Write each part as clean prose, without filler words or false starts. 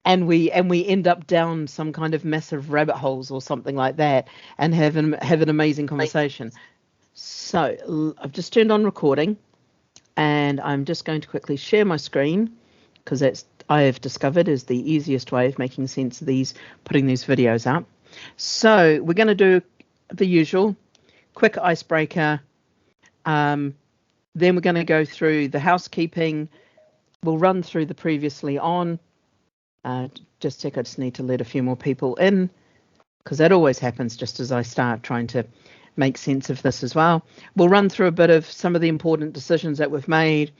and we end up down some kind of massive rabbit holes or something like that, and have an amazing conversation. So I've just turned on recording, and I'm just going to quickly share my screen, because that's, I have discovered, is the easiest way of making sense of putting these videos up. So we're going to do the usual quick icebreaker. Then we're going to go through the housekeeping. We'll run through the previously on. Just a sec, I just need to let a few more people in, because that always happens just as I start trying to make sense of this as well. We'll run through a bit of some of the important decisions that we've made.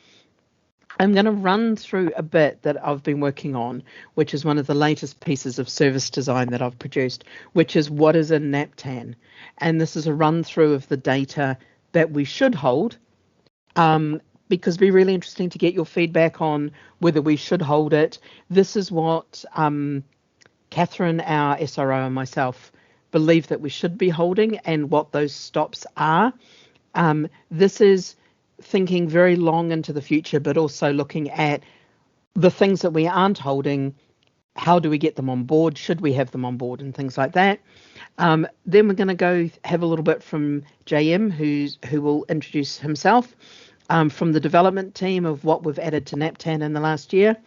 I'm going to run through a bit that I've been working on, which is one of the latest pieces of service design that I've produced, which is what is a NaPTAN. And this is a run through of the data that we should hold, because it'd be really interesting to get your feedback on whether we should hold it. This is what Catherine, our SRO, and myself believe that we should be holding, and what those stops are. This is thinking very long into the future, but also looking at the things that we aren't holding. How do we get them on board? Should we have them on board, and things like that? Then we're going to go have a little bit from JM, who will introduce himself, from the development team of what we've added to NaPTAN in the last year.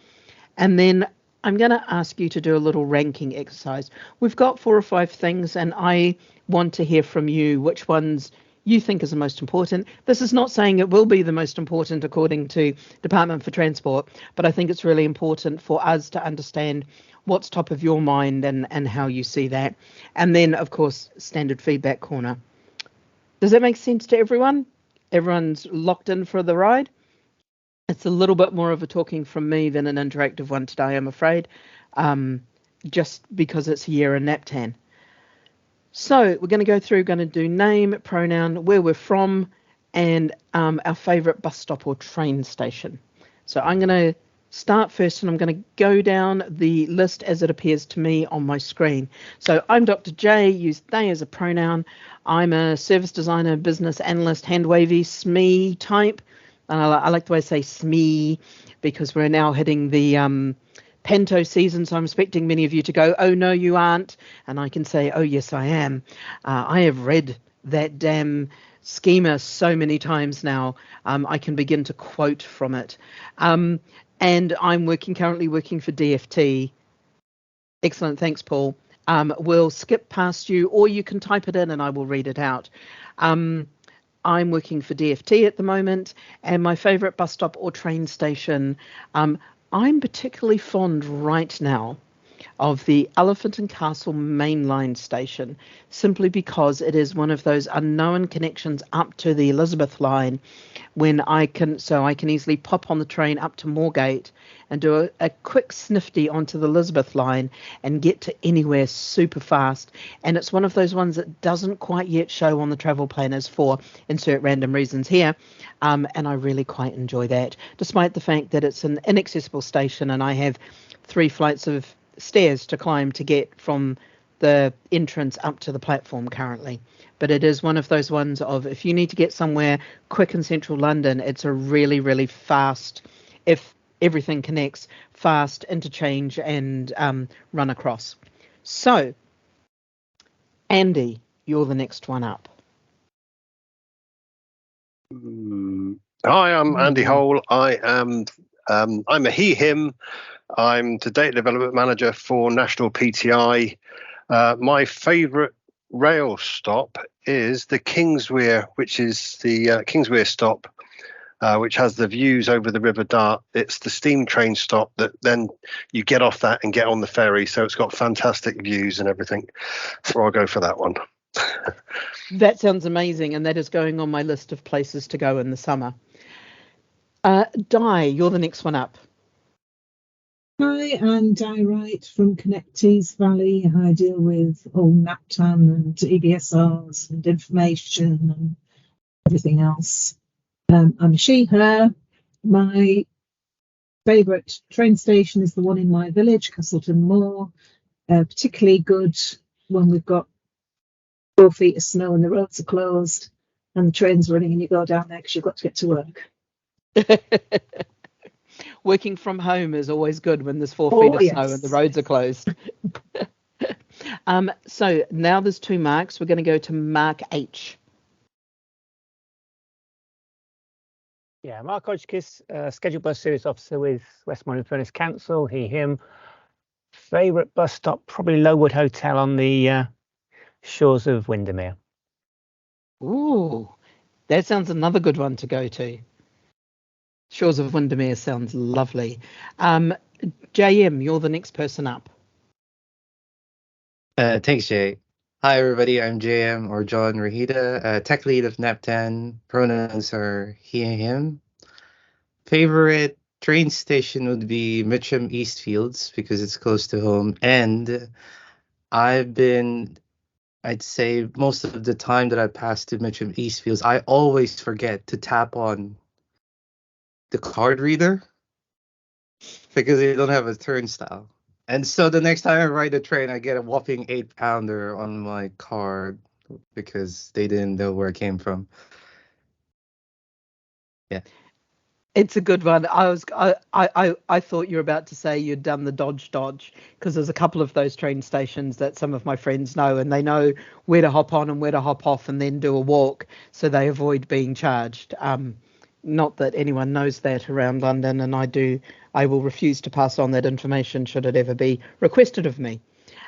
And then I'm going to ask you to do a little ranking exercise. We've got 4 or 5 things, and I want to hear from you which ones you think is the most important. This is not saying it will be the most important according to Department for Transport, but I think it's really important for us to understand what's top of your mind and how you see that. And then, of course, standard feedback corner. Does that make sense to everyone? Everyone's locked in for the ride? It's a little bit more of a talking from me than an interactive one today, I'm afraid, just because it's a year in NaPTAN. So we're going to go through, going to do name, pronoun, where we're from, and our favourite bus stop or train station. So I'm going to start first, and I'm going to go down the list as it appears to me on my screen. So I'm Dr. J, use they as a pronoun. I'm a service designer, business analyst, hand wavy, SME type. And I like the way I say SME, because we're now hitting the Panto season, so I'm expecting many of you to go, oh, no, you aren't. And I can say, oh, yes, I am. I have read that damn schema so many times now. I can begin to quote from it. And I'm currently working for DFT. Excellent. Thanks, Paul. We'll skip past you, or you can type it in and I will read it out. I'm working for DFT at the moment, and my favourite bus stop or train station, I'm particularly fond right now of the Elephant and Castle mainline station, simply because it is one of those unknown connections up to the Elizabeth line, when I can easily pop on the train up to Moorgate and do a quick snifty onto the Elizabeth line and get to anywhere super fast. And it's one of those ones that doesn't quite yet show on the travel planners for insert random reasons here. And I really quite enjoy that, despite the fact that it's an inaccessible station and I have 3 flights of stairs to climb to get from the entrance up to the platform currently. But it is one of those ones of, if you need to get somewhere quick in central London, it's a really, really fast, if everything connects, fast interchange and run across. So, Andy, you're the next one up. Hi, I'm Andy Hole. I'm a he, him. I'm the data development manager for National PTI. My favourite rail stop is the Kingswear, which is the Kingswear stop, which has the views over the River Dart. It's the steam train stop that then you get off that and get on the ferry. So it's got fantastic views and everything. So I'll go for that one. That sounds amazing, and that is going on my list of places to go in the summer. Di, you're the next one up. Hi, I'm Di Wright from Connect Tees Valley. I deal with all NaPTAN and EBSRs and information and everything else. I'm a she, her. My favourite train station is the one in my village, Castleton Moor. Particularly good when we've got 4 feet of snow and the roads are closed and the train's running and you go down there because you've got to get to work. Working from home is always good when there's 4 feet Oh, of snow and the yes. roads are closed. So now there's 2 Marks. We're going to go to Mark H. Yeah, Mark Hodgkiss, scheduled bus service officer with Westmoreland Furnace Council, he, him. Favourite bus stop, probably Lowood Hotel on the shores of Windermere. Ooh, that sounds another good one to go to. Shores of Windermere sounds lovely. JM, you're the next person up. Thanks, Jay. Hi, everybody. I'm JM or John Rahita, tech lead of NaPTAN. Pronouns are he and him. Favorite train station would be Mitcham Eastfields because it's close to home. And I'd say most of the time that I pass to Mitcham Eastfields, I always forget to tap on the card reader because they don't have a turnstile. And so the next time I ride the train, I get a whopping 8-pounder on my card because they didn't know where it came from. Yeah. It's a good one. I thought you were about to say you'd done the dodge because there's a couple of those train stations that some of my friends know, and they know where to hop on and where to hop off and then do a walk so they avoid being charged. Not that anyone knows that around London, and I will refuse to pass on that information should it ever be requested of me.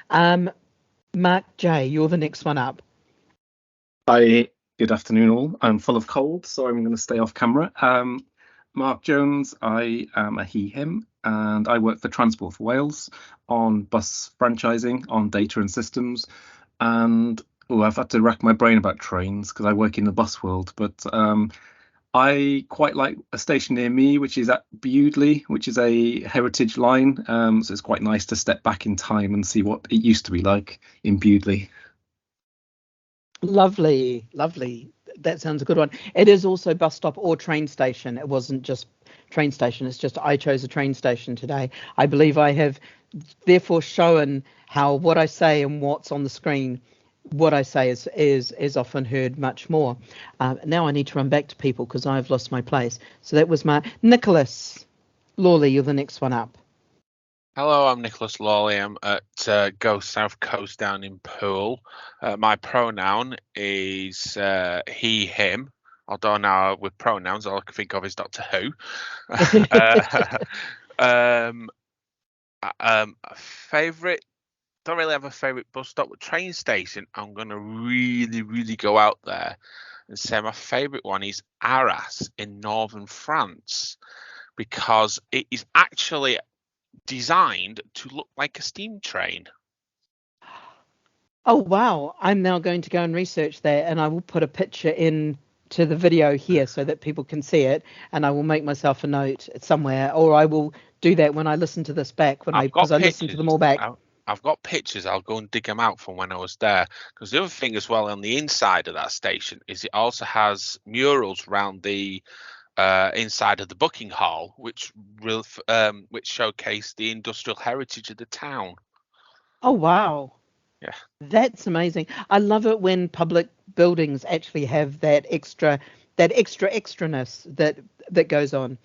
Mark J, you're the next one up. Hi, good afternoon all. I'm full of cold, so I'm going to stay off camera. Mark Jones, I am a he, him, and I work for Transport for Wales on bus franchising, on data and systems. And I've had to rack my brain about trains because I work in the bus world, but I quite like a station near me, which is at Bewdley, which is a heritage line. So it's quite nice to step back in time and see what it used to be like in Bewdley. Lovely. That sounds a good one. It is also bus stop or train station. It wasn't just train station. It's just I chose a train station today. I believe I have therefore shown how what I say and what's on the screen, what I say is often heard much more. Now I need to run back to people because I've lost my place. So that was my Nicholas Lawley. You're the next one up. Hello, I'm Nicholas Lawley. I'm at Go South Coast down in Poole. My pronoun is he, him. Although now with pronouns, all I can think of is Doctor Who. Favorite? Don't really have a favorite bus stop. But train station, I'm gonna really go out there and say my favorite one is Arras in northern France because it is actually designed to look like a steam train. Oh, wow. I'm now going to go and research that, and I will put a picture in to the video here so that people can see it, and I will make myself a note somewhere, or I will do that when I listen to this back, because I listen to them all back. I've got pictures. I'll go and dig them out from when I was there. Because the other thing as well on the inside of that station is it also has murals around the inside of the booking hall, which showcase the industrial heritage of the town. Oh, wow. Yeah. That's amazing. I love it when public buildings actually have that extraness that goes on.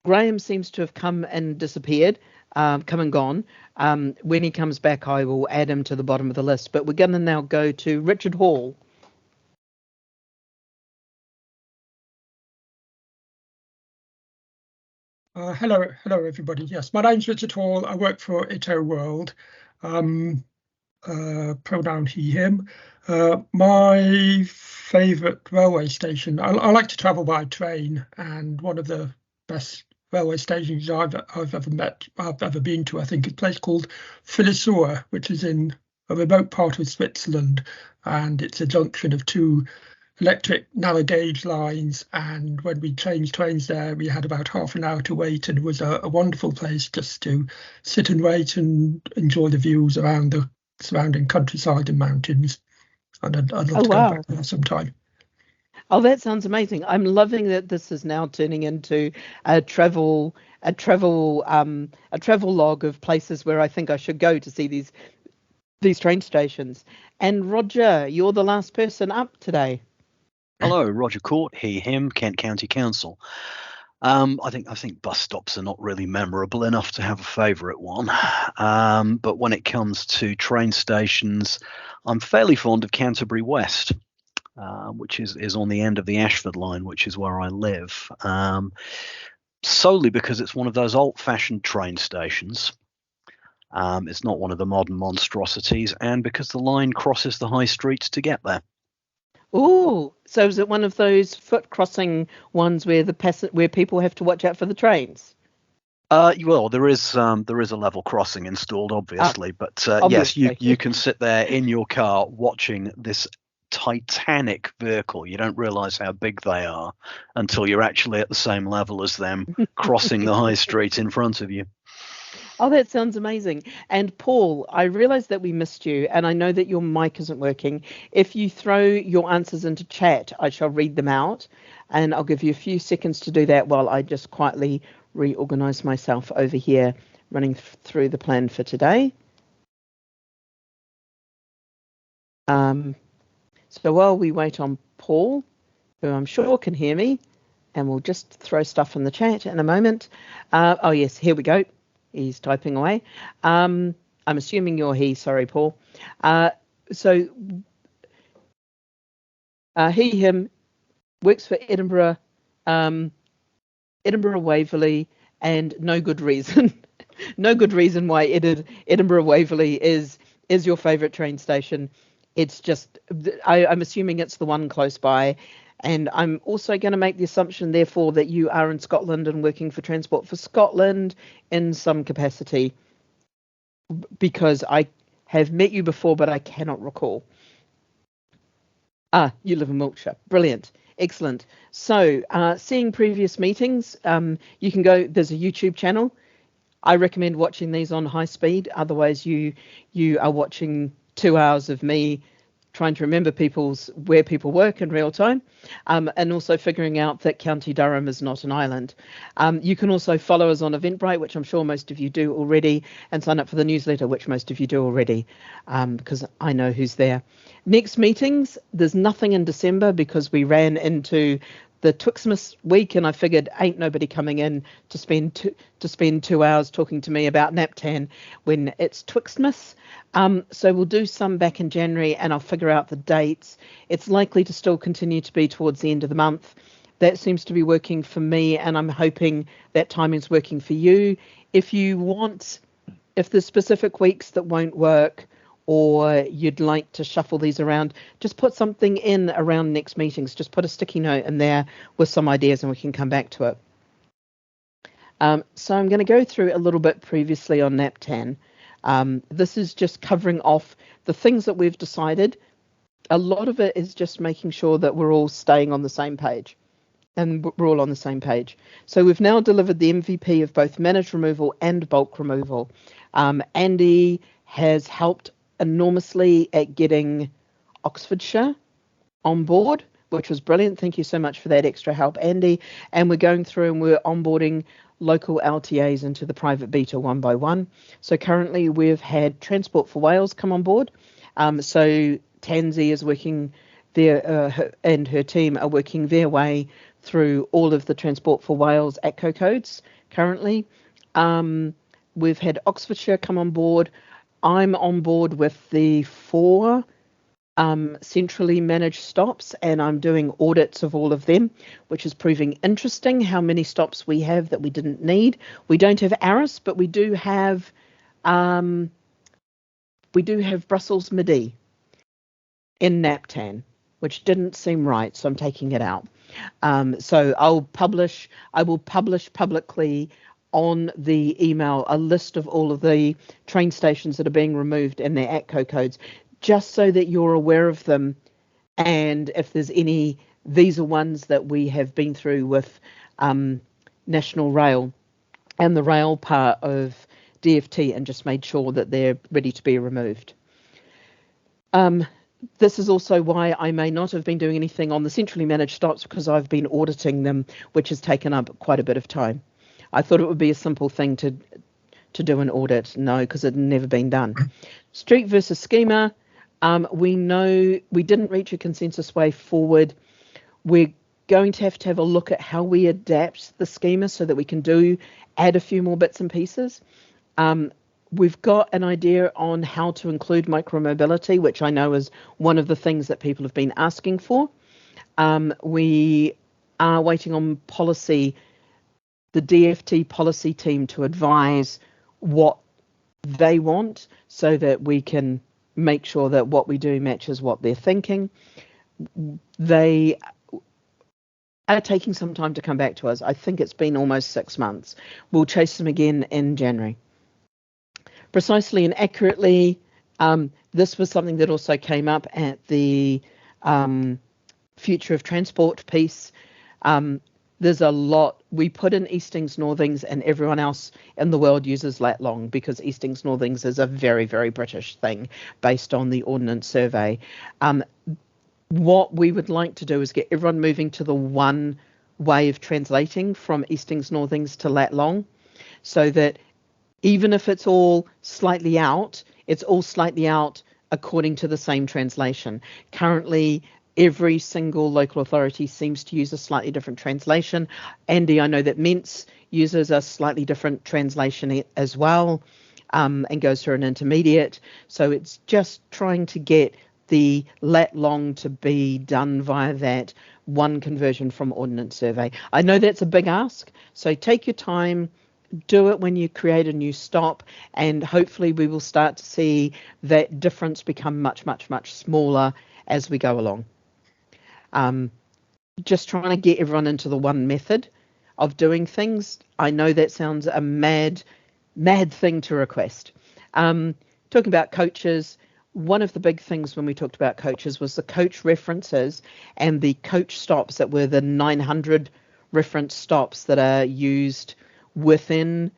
Graham seems to have come and disappeared, come and gone. When he comes back, I will add him to the bottom of the list. But we're going to now go to Richard Hall. Hello, everybody. Yes, my name's Richard Hall. I work for Ito World. Pronoun he, him. My favourite railway station. I like to travel by train, and one of the best railway stations I've ever been to, I think, is a place called Filisur, which is in a remote part of Switzerland, and it's a junction of two electric narrow gauge lines, and when we changed trains there we had about half an hour to wait, and it was a wonderful place just to sit and wait and enjoy the views around the surrounding countryside and mountains. And I'd love to go back there sometime. Oh, that sounds amazing. I'm loving that this is now turning into a travel log of places where I think I should go to see these train stations. And Roger, you're the last person up today. Hello, Roger Court, he, him, Kent County Council. I think bus stops are not really memorable enough to have a favourite one. But when it comes to train stations, I'm fairly fond of Canterbury West, which is on the end of the Ashford line, which is where I live. Solely because it's one of those old-fashioned train stations. It's not one of the modern monstrosities, and because the line crosses the high street to get there. Oh, so is it one of those foot crossing ones where where people have to watch out for the trains? Well, there is a level crossing installed, obviously, but yes, you can sit there in your car watching this titanic vehicle. You don't realise how big they are until you're actually at the same level as them, crossing the high street in front of you. Oh, that sounds amazing. And Paul, I realised that we missed you, and I know that your mic isn't working. If you throw your answers into chat, I shall read them out, and I'll give you a few seconds to do that while I just quietly reorganise myself over here, running through the plan for today. So while we wait on Paul, who I'm sure can hear me, and we'll just throw stuff in the chat in a moment. Oh, yes, here we go. He's typing away. I'm assuming you're he. Sorry, Paul. So he, him, works for Edinburgh, Edinburgh Waverley, and no good reason. No good reason why Edinburgh Waverley is your favourite train station. It's just, I'm assuming it's the one close by. And I'm also going to make the assumption, therefore, that you are in Scotland and working for Transport for Scotland in some capacity, because I have met you before, but I cannot recall. You live in Wiltshire. Brilliant. Excellent. So seeing previous meetings, you can go, there's a YouTube channel. I recommend watching these on high speed. Otherwise, you are watching 2 hours of me trying to remember where people work in real time, and also figuring out that County Durham is not an island. You can also follow us on Eventbrite, which I'm sure most of you do already, and sign up for the newsletter, which most of you do already, because I know who's there. Next meetings, there's nothing in December because we ran into the Twixmas week, and I figured ain't nobody coming in to spend 2 hours talking to me about NaPTAN when it's Twixmas. So we'll do some back in January, and I'll figure out the dates. It's likely to still continue to be towards the end of the month. That seems to be working for me, and I'm hoping that timing's working for you. If there's specific weeks that won't work, or you'd like to shuffle these around, just put something in around next meetings. Just put a sticky note in there with some ideas, and we can come back to it. So I'm going to go through a little bit previously on NaPTAN. This is just covering off the things that we've decided. A lot of it is just making sure that we're all staying on the same page, and we're all on the same page. So we've now delivered the MVP of both managed removal and bulk removal. Andy has helped enormously at getting Oxfordshire on board, which was brilliant. Thank you so much for that extra help, Andy. And we're going through and we're onboarding local LTAs into the private beta one by one. So currently we've had Transport for Wales come on board. So Tansy is working there, and her team are working their way through all of the Transport for Wales ATCO codes currently. We've had Oxfordshire come on board. I'm on board with the 4 centrally managed stops, and I'm doing audits of all of them, which is proving interesting how many stops we have that we didn't need. We don't have Arras, but we do have Brussels Midi in NaPTAN, which didn't seem right, so I'm taking it out. So I will publish publicly on the email a list of all of the train stations that are being removed and their ATCO codes, just so that you're aware of them. And if there's any, these are ones that we have been through with National Rail and the rail part of DFT, and just made sure that they're ready to be removed. This is also why I may not have been doing anything on the centrally managed stops, because I've been auditing them, which has taken up quite a bit of time. I thought it would be a simple thing to do an audit. No, because it had never been done. Street versus schema. We know we didn't reach a consensus way forward. We're going to have a look at how we adapt the schema so that we can add a few more bits and pieces. We've got an idea on how to include micromobility, which I know is one of the things that people have been asking for. We are waiting on policy, the DFT policy team, to advise what they want so that we can make sure that what we do matches what they're thinking. They are taking some time to come back to us. I think it's been almost 6 months. We'll chase them again in January. Precisely and accurately, this was something that also came up at the Future of Transport piece. There's a lot. We put in Eastings Northings, and everyone else in the world uses lat long because Eastings Northings is a very, very British thing based on the Ordnance Survey. What we would like to do is get everyone moving to the one way of translating from Eastings Northings to lat long, so that even if it's all slightly out, it's all slightly out according to the same translation. Currently, every single local authority seems to use a slightly different translation. Andy, I know that Ments uses a slightly different translation as well, and goes through an intermediate. So it's just trying to get the lat long to be done via that one conversion from Ordnance Survey. I know that's a big ask, so take your time, do it when you create a new stop, and hopefully we will start to see that difference become much, much, much smaller as we go along. Just trying to get everyone into the one method of doing things. I know that sounds a mad thing to request. Talking about coaches, one of the big things when we talked about coaches was the coach references and the coach stops that were the 900 reference stops that are used within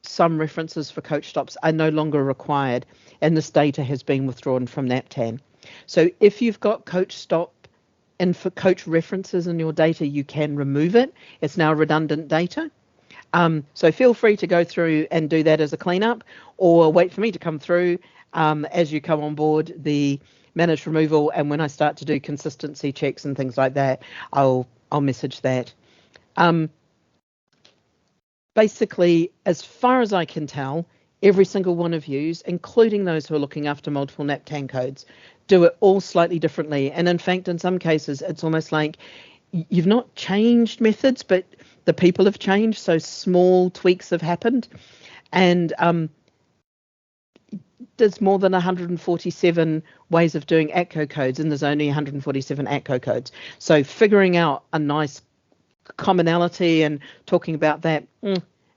some references for coach stops are no longer required, and this data has been withdrawn from NaPTAN. So if you've got coach stop and for coach references in your data, you can remove it. It's now redundant data. So feel free to go through and do that as a cleanup, or wait for me to come through as you come on board the managed removal. And when I start to do consistency checks and things like that, I'll message that. Basically, as far as I can tell, every single one of you, including those who are looking after multiple NaPTAN codes, do it all slightly differently. And in fact, in some cases, it's almost like you've not changed methods, but the people have changed. So small tweaks have happened. And there's more than 147 ways of doing ATCO codes, and there's only 147 ATCO codes. So figuring out a nice commonality and talking about that,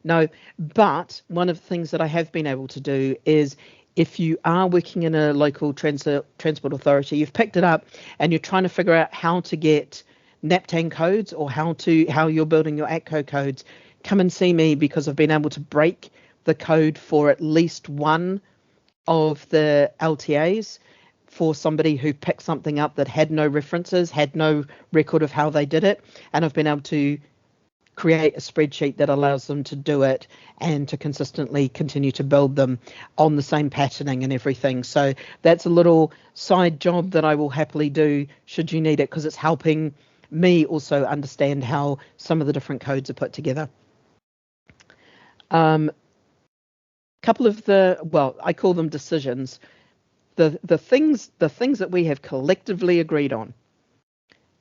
no. But one of the things that I have been able to do is, if you are working in a local transport authority, you've picked it up and you're trying to figure out how to get NaPTAN codes or how you're building your ATCO codes, come and see me, because I've been able to break the code for at least one of the LTAs for somebody who picked something up that had no references, had no record of how they did it. And I've been able to create a spreadsheet that allows them to do it and to consistently continue to build them on the same patterning and everything. So that's a little side job that I will happily do should you need it, because it's helping me also understand how some of the different codes are put together. Couple of I call them decisions. The things that we have collectively agreed on.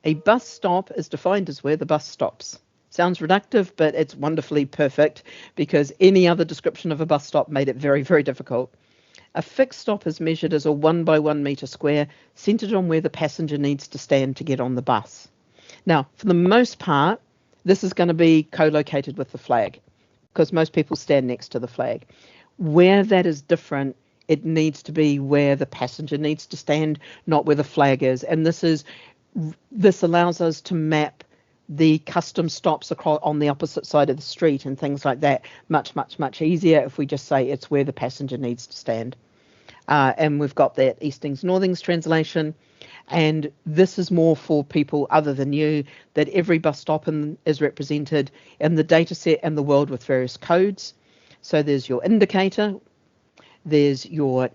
A bus stop is defined as where the bus stops. Sounds reductive, but it's wonderfully perfect, because any other description of a bus stop made it very, very difficult. A fixed stop is measured as a 1 by 1 metre square, centred on where the passenger needs to stand to get on the bus. Now, for the most part, this is going to be co-located with the flag, because most people stand next to the flag. Where that is different, it needs to be where the passenger needs to stand, not where the flag is. And this allows us to map the custom stops across on the opposite side of the street and things like that much, much, much easier if we just say it's where the passenger needs to stand. And we've got that Eastings Northings translation. And this is more for people other than you, that every bus stop is represented in the data set and the world with various codes. So there's your indicator, there's your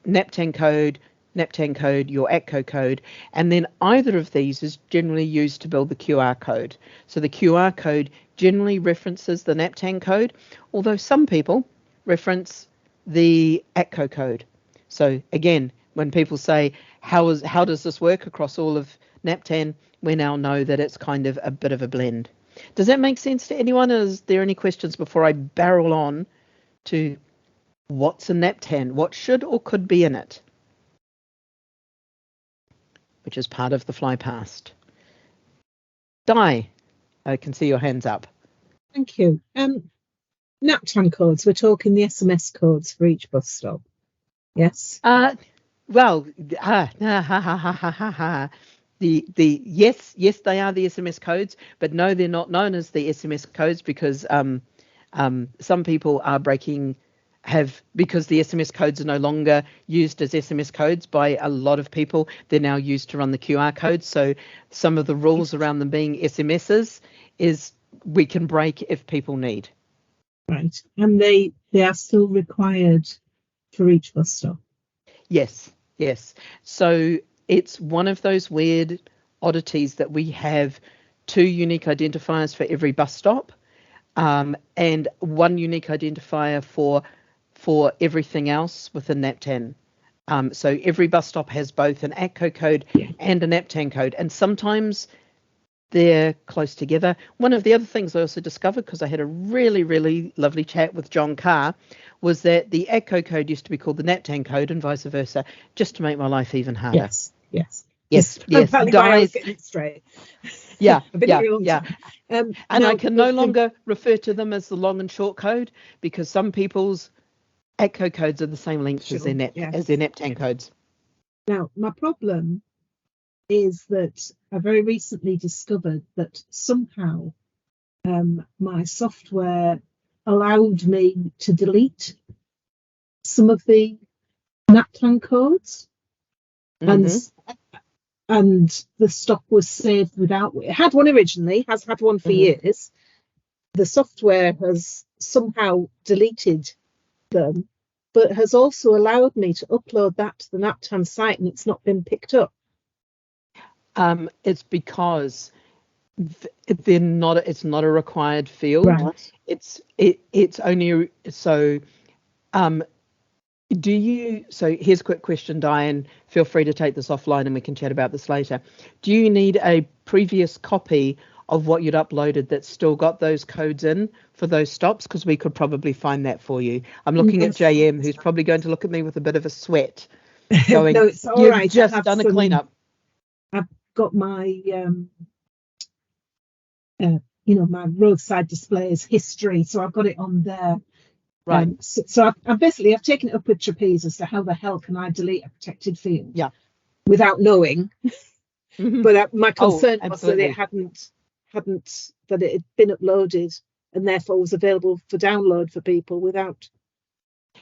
NaPTAN code, NaPTAN code, your ATCO code, and then either of these is generally used to build the QR code. So the QR code generally references the NaPTAN code, although some people reference the ATCO code. So again, when people say, how does this work across all of NaPTAN, we now know that it's kind of a bit of a blend. Does that make sense to anyone? Is there any questions before I barrel on to what's a NaPTAN? What should or could be in it? Which is part of the fly past. Di, I can see your hands up. Thank you. NaPTAN codes, we're talking the SMS codes for each bus stop. Yes? Well, yes, they are the SMS codes, but no, they're not known as the SMS codes because some people are because the SMS codes are no longer used as SMS codes by a lot of people. They're now used to run the QR codes. So some of the rules around them being SMSs is we can break if people need. Right. And they are still required for each bus stop. Yes. So it's one of those weird oddities that we have 2 unique identifiers for every bus stop, and 1 unique identifier for everything else within NaPTAN. So every bus stop has both an ATCO code and a NaPTAN code, and sometimes they're close together. One of the other things I also discovered, because I had a really, really lovely chat with John Carr, was that the ATCO code used to be called the NaPTAN code and vice versa, just to make my life even harder. Yes. Apparently why I was getting it straight. Yeah. And I can no longer refer to them as the long and short code because some people's ATCO codes are the same length as their NaPTAN codes. Now, my problem is that I very recently discovered that somehow my software allowed me to delete some of the NaPTAN codes, and the stop was saved without. It had one originally, has had one for years. The software has somehow deleted them, but has also allowed me to upload that to the NaPTAN site, and it's not been picked up. It's because they're not. It's not a required field. Right. It's only so. So here's a quick question, Diane. Feel free to take this offline and we can chat about this later. Do you need a previous copy of what you'd uploaded that's still got those codes in for those stops? Because we could probably find that for you. I'm looking at JM, who's probably going to look at me with a bit of a sweat, going, no, it's all "You've right. just done a cleanup." I've got my, my roadside displays history, so I've got it on there. Right. So I've taken it up with Trapeze as to how the hell can I delete a protected field? Yeah. Without knowing. But my concern was that it hadn't that it had been uploaded and therefore was available for download for people without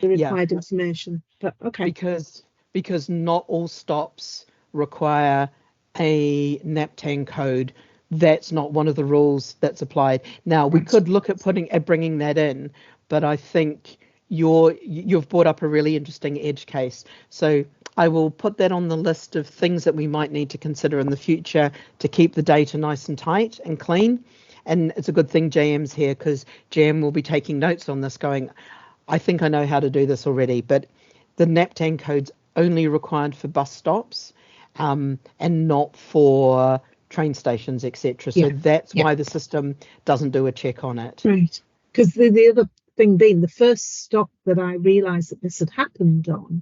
the required information. But okay. Because not all stops require a NaPTAN code. That's not one of the rules that's applied. Now we could look at bringing that in, but I think you've brought up a really interesting edge case. So I will put that on the list of things that we might need to consider in the future to keep the data nice and tight and clean. And it's a good thing JM's here because JM will be taking notes on this going, I think I know how to do this already, but the NaPTAN code's only required for bus stops and not for train stations, etc. So that's why the system doesn't do a check on it. Right. Because the other thing being, the first stop that I realised that this had happened on,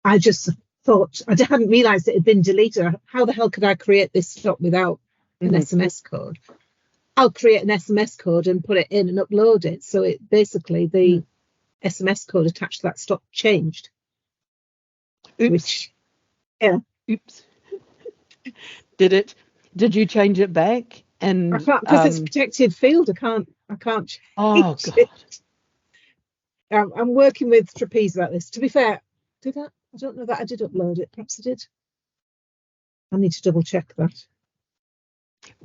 I just thought, I hadn't realised it had been deleted. How the hell could I create this stop without an SMS code? I'll create an SMS code and put it in and upload it. So it basically, the SMS code attached to that stop changed. Oops. Oops. Did you change it back? And I can't, because it's a protected field. I can't change it. I'm working with Trapeze about this. To be fair, did I? I don't know that I did upload it. Perhaps I did. I need to double check that.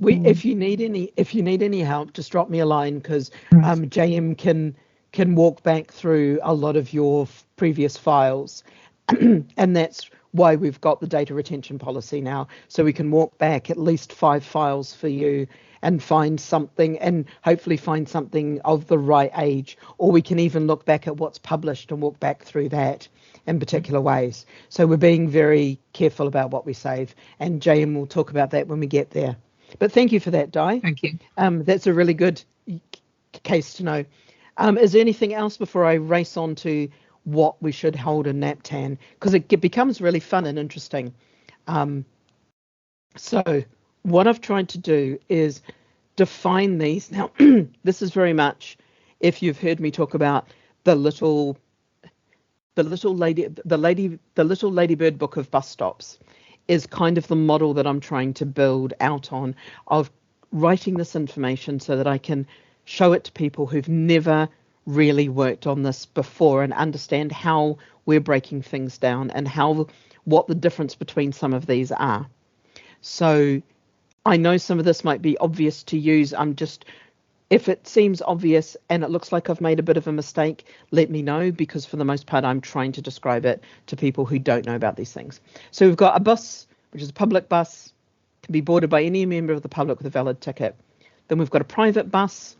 If you need any help, just drop me a line because JM can walk back through a lot of your previous files, and that's why we've got the data retention policy now, so we can walk back at least 5 files for you and find something, and hopefully find something of the right age, or we can even look back at what's published and walk back through that in particular ways. So we're being very careful about what we save, and JM will talk about that when we get there. But thank you for that, Di. Thank you. That's a really good case to know. Is there anything else before I race on to what we should hold in NaPTAN? Because it becomes really fun and interesting. So what I've tried to do is define these. Now, this is very much, if you've heard me talk about the little ladybird book of bus stops, is kind of the model that I'm trying to build out on, of writing this information so that I can show it to people who've never really worked on this before and understand how we're breaking things down and what the difference between some of these are. So I know some of this might be obvious to use. If it seems obvious and it looks like I've made a bit of a mistake, let me know, because for the most part, I'm trying to describe it to people who don't know about these things. So we've got a bus, which is a public bus, can be boarded by any member of the public with a valid ticket. Then we've got a private bus,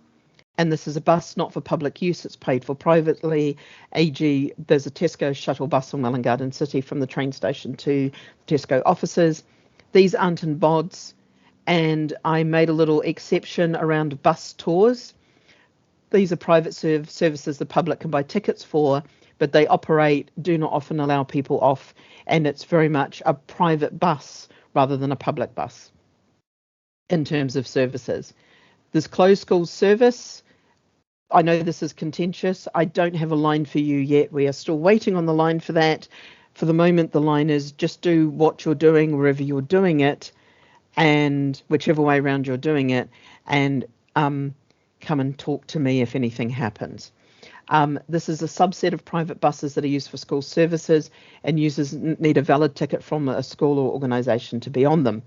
and this is a bus not for public use, it's paid for privately. e.g., there's a Tesco shuttle bus in Welwyn Garden City from the train station to Tesco offices. These aren't in BODs, and I made a little exception around bus tours. These are private services the public can buy tickets for, but they do not often allow people off, and it's very much a private bus rather than a public bus in terms of services. There's closed school service. I know this is contentious. I don't have a line for you yet. We are still waiting on the line for that. For the moment, the line is just do what you're doing wherever you're doing it, and whichever way around you're doing it, and come and talk to me if anything happens. This is a subset of private buses that are used for school services, and users need a valid ticket from a school or organisation to be on them.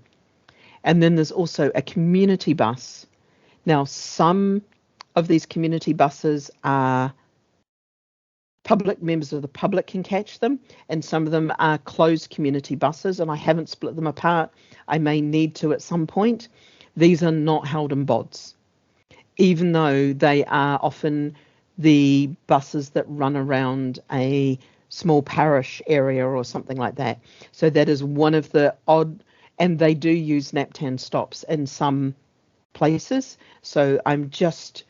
And then there's also a community bus. Now, some of these community buses are public, members of the public can catch them, and some of them are closed community buses, and I haven't split them apart. I may need to at some point. These are not held in BODs, even though they are often the buses that run around a small parish area or something like that. So that is one of the odd, and they do use NaPTAN stops in some places. So I'm just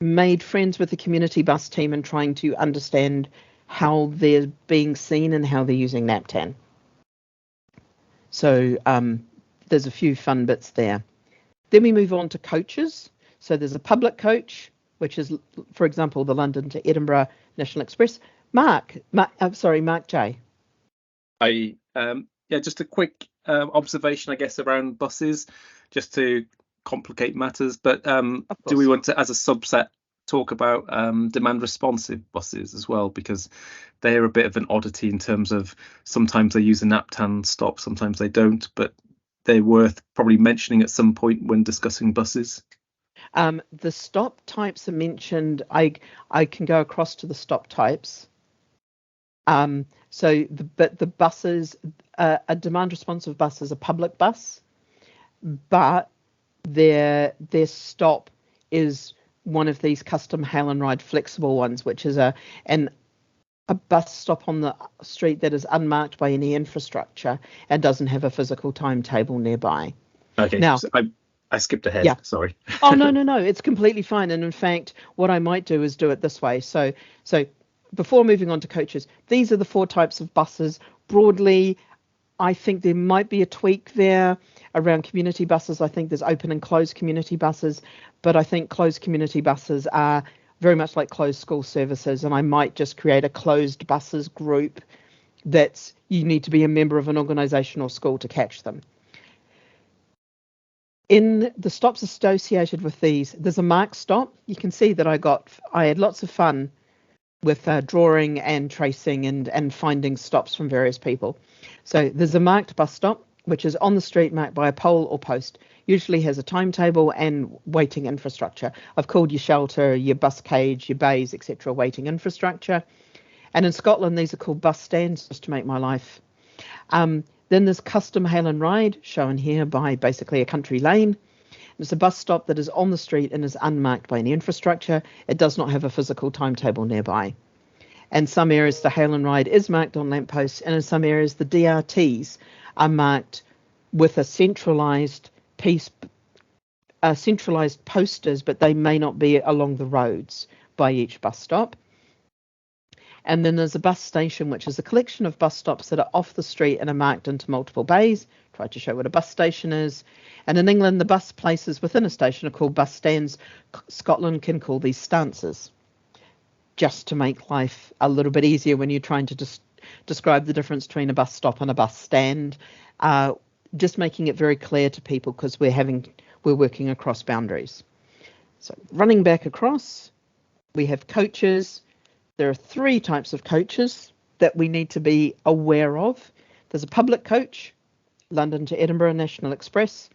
made friends with the community bus team and trying to understand how they're being seen and how they're using NaPTAN. So there's a few fun bits there. Then we move on to coaches. So there's a public coach, which is, for example, the London to Edinburgh National Express. Mark J. Just a quick observation, I guess, around buses, just to complicate matters. But do we want to, as a subset, talk about demand responsive buses as well, because they're a bit of an oddity in terms of sometimes they use a NaPTAN stop, sometimes they don't, but they're worth probably mentioning at some point when discussing buses. The stop types are mentioned. I can go across to the stop types. But the buses, a demand responsive bus is a public bus, but their stop is one of these custom hail and ride flexible ones, which is a bus stop on the street that is unmarked by any infrastructure and doesn't have a physical timetable nearby. Okay, now so I skipped ahead. Yeah. Sorry. Oh no, it's completely fine. And in fact, what I might do is do it this way. So before moving on to coaches, these are the 4 types of buses. Broadly, I think there might be a tweak there around community buses. I think there's open and closed community buses, but I think closed community buses are very much like closed school services, and I might just create a closed buses group that's, you need to be a member of an organisation or school to catch them. In the stops associated with these, there's a marked stop. You can see that I had lots of fun with drawing and tracing and finding stops from various people. So there's a marked bus stop, which is on the street marked by a pole or post, usually has a timetable and waiting infrastructure. I've called your shelter, your bus cage, your bays, etc. waiting infrastructure. And in Scotland, these are called bus stands, just to make my life Then there's custom hail and ride, shown here by basically a country lane. It's a bus stop that is on the street and is unmarked by any infrastructure. It does not have a physical timetable nearby. In some areas, the hail and ride is marked on lampposts, and in some areas, the DRTs are marked with a centralised posters, but they may not be along the roads by each bus stop. And then there's a bus station, which is a collection of bus stops that are off the street and are marked into multiple bays. Tried to show what a bus station is. And in England, the bus places within a station are called bus stands. Scotland can call these stances, just to make life a little bit easier when you're trying to describe the difference between a bus stop and a bus stand. Just making it very clear to people, because we're working across boundaries. So running back across, we have coaches. There are 3 types of coaches that we need to be aware of. There's a public coach, London to Edinburgh National Express.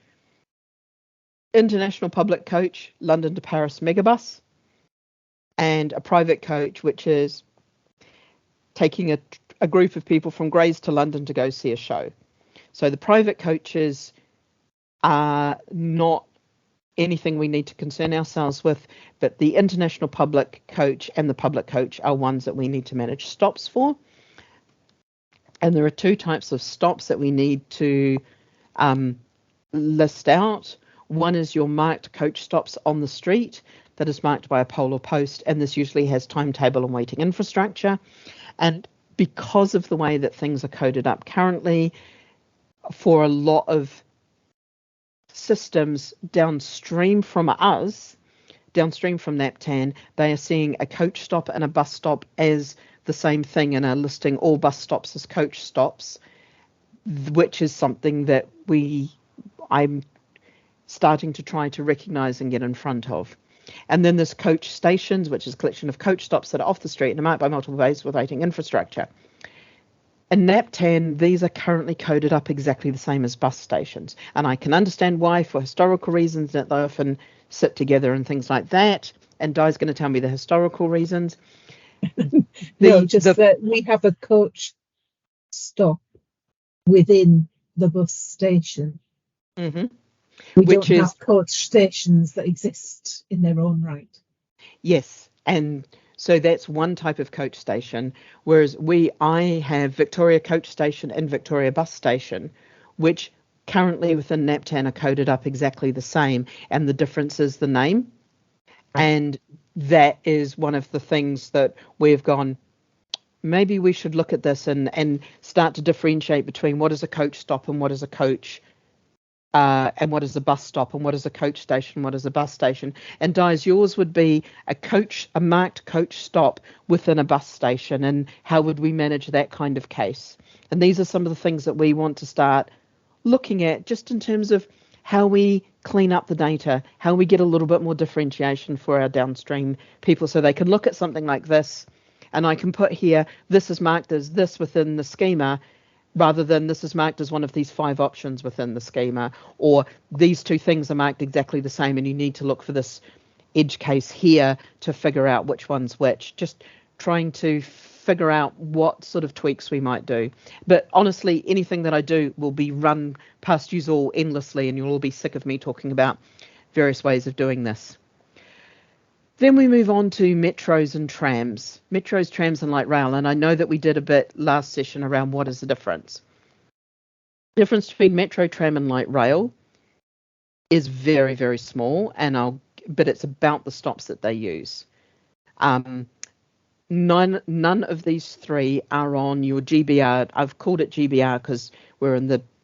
International public coach, London to Paris Megabus. And a private coach, which is taking a group of people from Grays to London to go see a show. So the private coaches are not anything we need to concern ourselves with, but the international public coach and the public coach are ones that we need to manage stops for. And there are 2 types of stops that we need to list out. One is your marked coach stops on the street that is marked by a pole or post, and this usually has timetable and waiting infrastructure. And because of the way that things are coded up currently, for a lot of systems downstream from us, downstream from NaPTAN, they are seeing a coach stop and a bus stop as the same thing and are listing all bus stops as coach stops, which is something that I'm starting to try to recognise and get in front of. And then there's coach stations, which is a collection of coach stops that are off the street and are marked by multiple bays with waiting infrastructure. In NaPTAN, these are currently coded up exactly the same as bus stations. And I can understand why, for historical reasons, that they often sit together and things like that. And Di's going to tell me the historical reasons. That we have a coach stop within the bus station. Mm-hmm. We don't have coach stations that exist in their own right. Yes, and so that's one type of coach station, whereas I have Victoria Coach Station and Victoria Bus Station, which currently within NaPTAN are coded up exactly the same, and the difference is the name. And that is one of the things that we've gone, maybe we should look at this and start to differentiate between what is a coach stop and what is a coach and what is a bus stop, and what is a coach station, what is a bus station. And Di's, yours would be a marked coach stop within a bus station, and how would we manage that kind of case? And these are some of the things that we want to start looking at, just in terms of how we clean up the data, how we get a little bit more differentiation for our downstream people, so they can look at something like this, and I can put here, this is marked as this within the schema, rather than this is marked as one of these 5 options within the schema, or these 2 things are marked exactly the same and you need to look for this edge case here to figure out which one's which. Just trying to figure out what sort of tweaks we might do. But honestly, anything that I do will be run past you all endlessly, and you'll all be sick of me talking about various ways of doing this. Then we move on to metros and trams. Metros, trams and light rail. And I know that we did a bit last session around what is the difference. The difference between metro, tram and light rail is very, very small, but it's about the stops that they use. None of these 3 are on your GBR. I've called it GBR because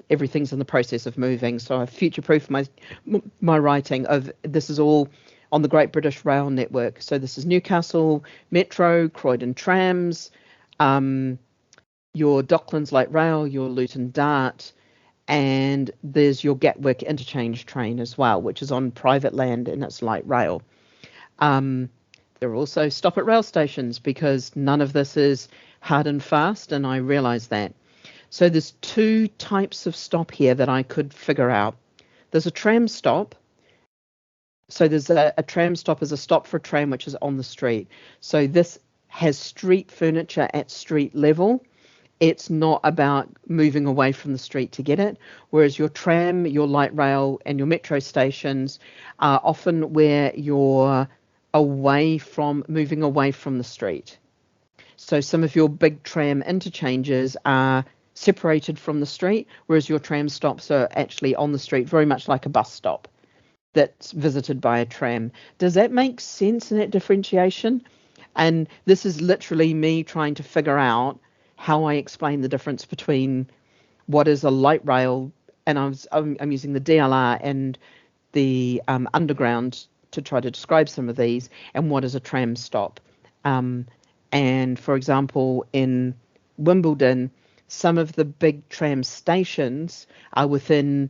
everything's in the process of moving. So I've future-proofed my writing of this is all on the Great British Rail Network. So this is Newcastle Metro, Croydon Trams, your Docklands Light Rail, your Luton Dart, and there's your Gatwick Interchange train as well, which is on private land and it's light rail. There are also stop at rail stations, because none of this is hard and fast, and I realise that. So there's 2 types of stop here that I could figure out. There's a tram stop. So there's a tram stop as a stop for a tram which is on the street. So this has street furniture at street level, It's not about moving away from the street to get it, whereas your tram, your light rail, and your metro stations are often where you're moving away from the street. So some of your big tram interchanges are separated from the street, whereas your tram stops are actually on the street, very much like a bus stop that's visited by a tram. Does that make sense in that differentiation? And this is literally me trying to figure out how I explain the difference between what is a light rail, and I'm using the DLR and the underground to try to describe some of these, and what is a tram stop. And for example, in Wimbledon, some of the big tram stations are within,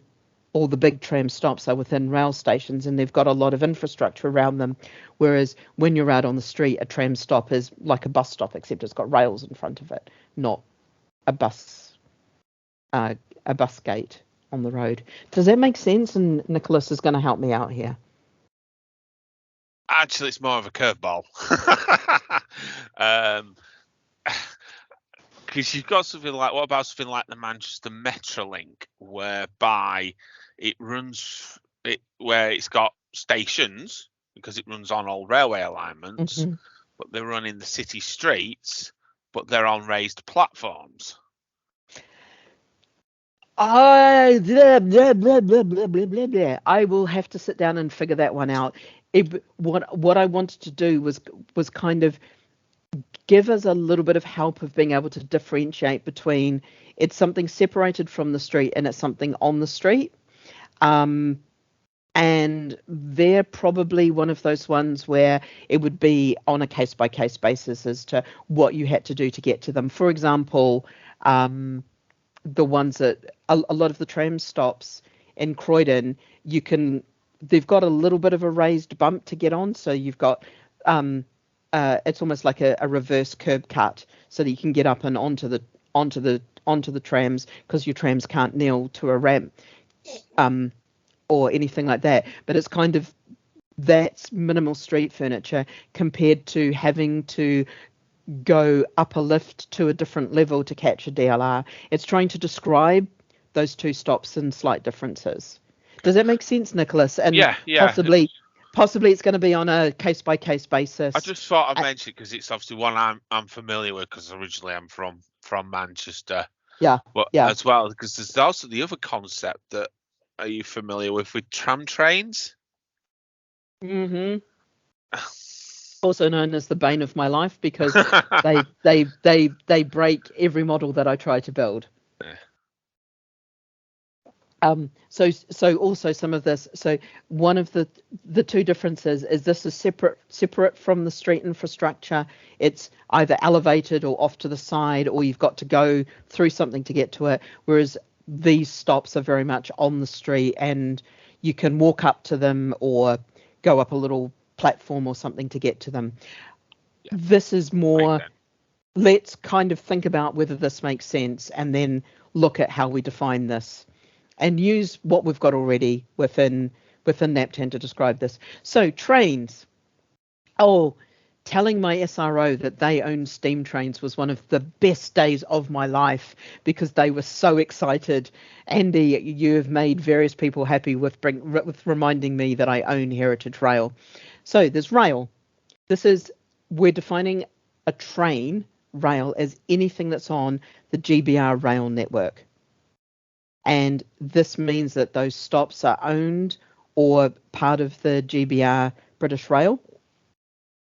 or the big tram stops are within rail stations, and they've got a lot of infrastructure around them. Whereas when you're out on the street, a tram stop is like a bus stop, except it's got rails in front of it, not a bus gate on the road. Does that make sense? And Nicholas is going to help me out here. Actually, it's more of a curveball. Because you've got something like, what about something like the Manchester Metrolink, whereby it runs where it's got stations because it runs on old railway alignments, but they run in the city streets, but they're on raised platforms. I will have to sit down and figure that one out. What I wanted to do was kind of give us a little bit of help of being able to differentiate between it's something separated from the street and it's something on the street. And they're probably one of those ones where it would be on a case-by-case basis as to what you had to do to get to them. For example, the ones that a lot of the tram stops in Croydon, they've got a little bit of a raised bump to get on. So you've got, it's almost like a reverse curb cut so that you can get up and onto the trams, because your trams can't kneel to a ramp or anything like that. But it's kind of, that's minimal street furniture compared to having to go up a lift to a different level to catch a DLR. It's trying to describe those two stops and slight differences. Does that make sense, Nicholas? And yeah. Possibly it's going to be on a case-by-case basis. I just thought I'd mention it because it's obviously one I'm familiar with, because originally I'm from Manchester. Yeah. But as well, because there's also the other concept that, are you familiar with tram trains? Mm-hmm. Also known as the bane of my life, because they break every model that I try to build. Yeah. So also some of this. So one of the two differences is this is separate from the street infrastructure. It's either elevated or off to the side, or you've got to go through something to get to it. Whereas these stops are very much on the street, and you can walk up to them or go up a little platform or something to get to them. Yeah. This is more, let's kind of think about whether this makes sense and then look at how we define this and use what we've got already within NaPTAN to describe this. So trains. Telling my SRO that they own steam trains was one of the best days of my life, because they were so excited. Andy, you have made various people happy with reminding me that I own Heritage Rail. So there's rail. We're defining a train rail as anything that's on the GBR rail network. And this means that those stops are owned or part of the GBR British Rail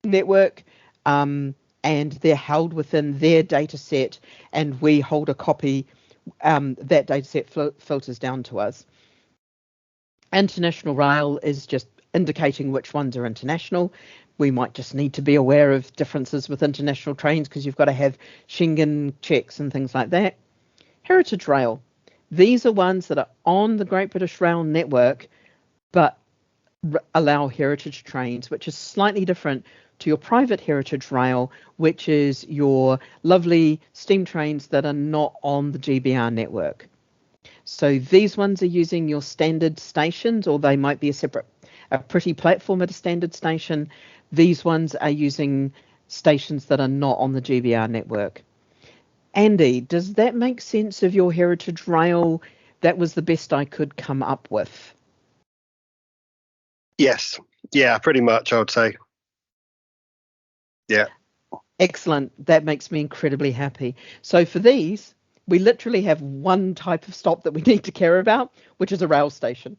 network, and they're held within their data set, and we hold a copy. That data set filters down to us. International rail is just indicating which ones are international. We might just need to be aware of differences with international trains, because you've got to have Schengen checks and things like that. Heritage rail. These are ones that are on the Great British Rail network, but allow heritage trains, which is slightly different to your private heritage rail, which is your lovely steam trains that are not on the GBR network. So these ones are using your standard stations, or they might be a pretty platform at a standard station. These ones are using stations that are not on the GBR network. Andy, does that make sense of your heritage rail? That was the best I could come up with. Yes. Yeah, pretty much, I would say. Yeah. Excellent. That makes me incredibly happy. So for these, we literally have one type of stop that we need to care about, which is a rail station,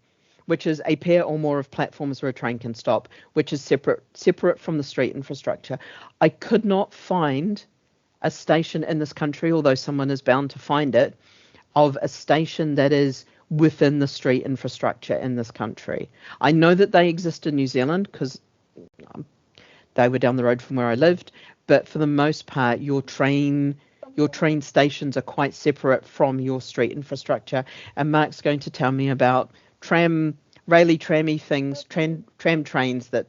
which is a pair or more of platforms where a train can stop, which is separate from the street infrastructure. I could not find a station in this country, although someone is bound to find it, of a station that is within the street infrastructure in this country. I know that they exist in New Zealand because they were down the road from where I lived, but for the most part, your train stations are quite separate from your street infrastructure. And Mark's going to tell me about raily trammy things, tram trains that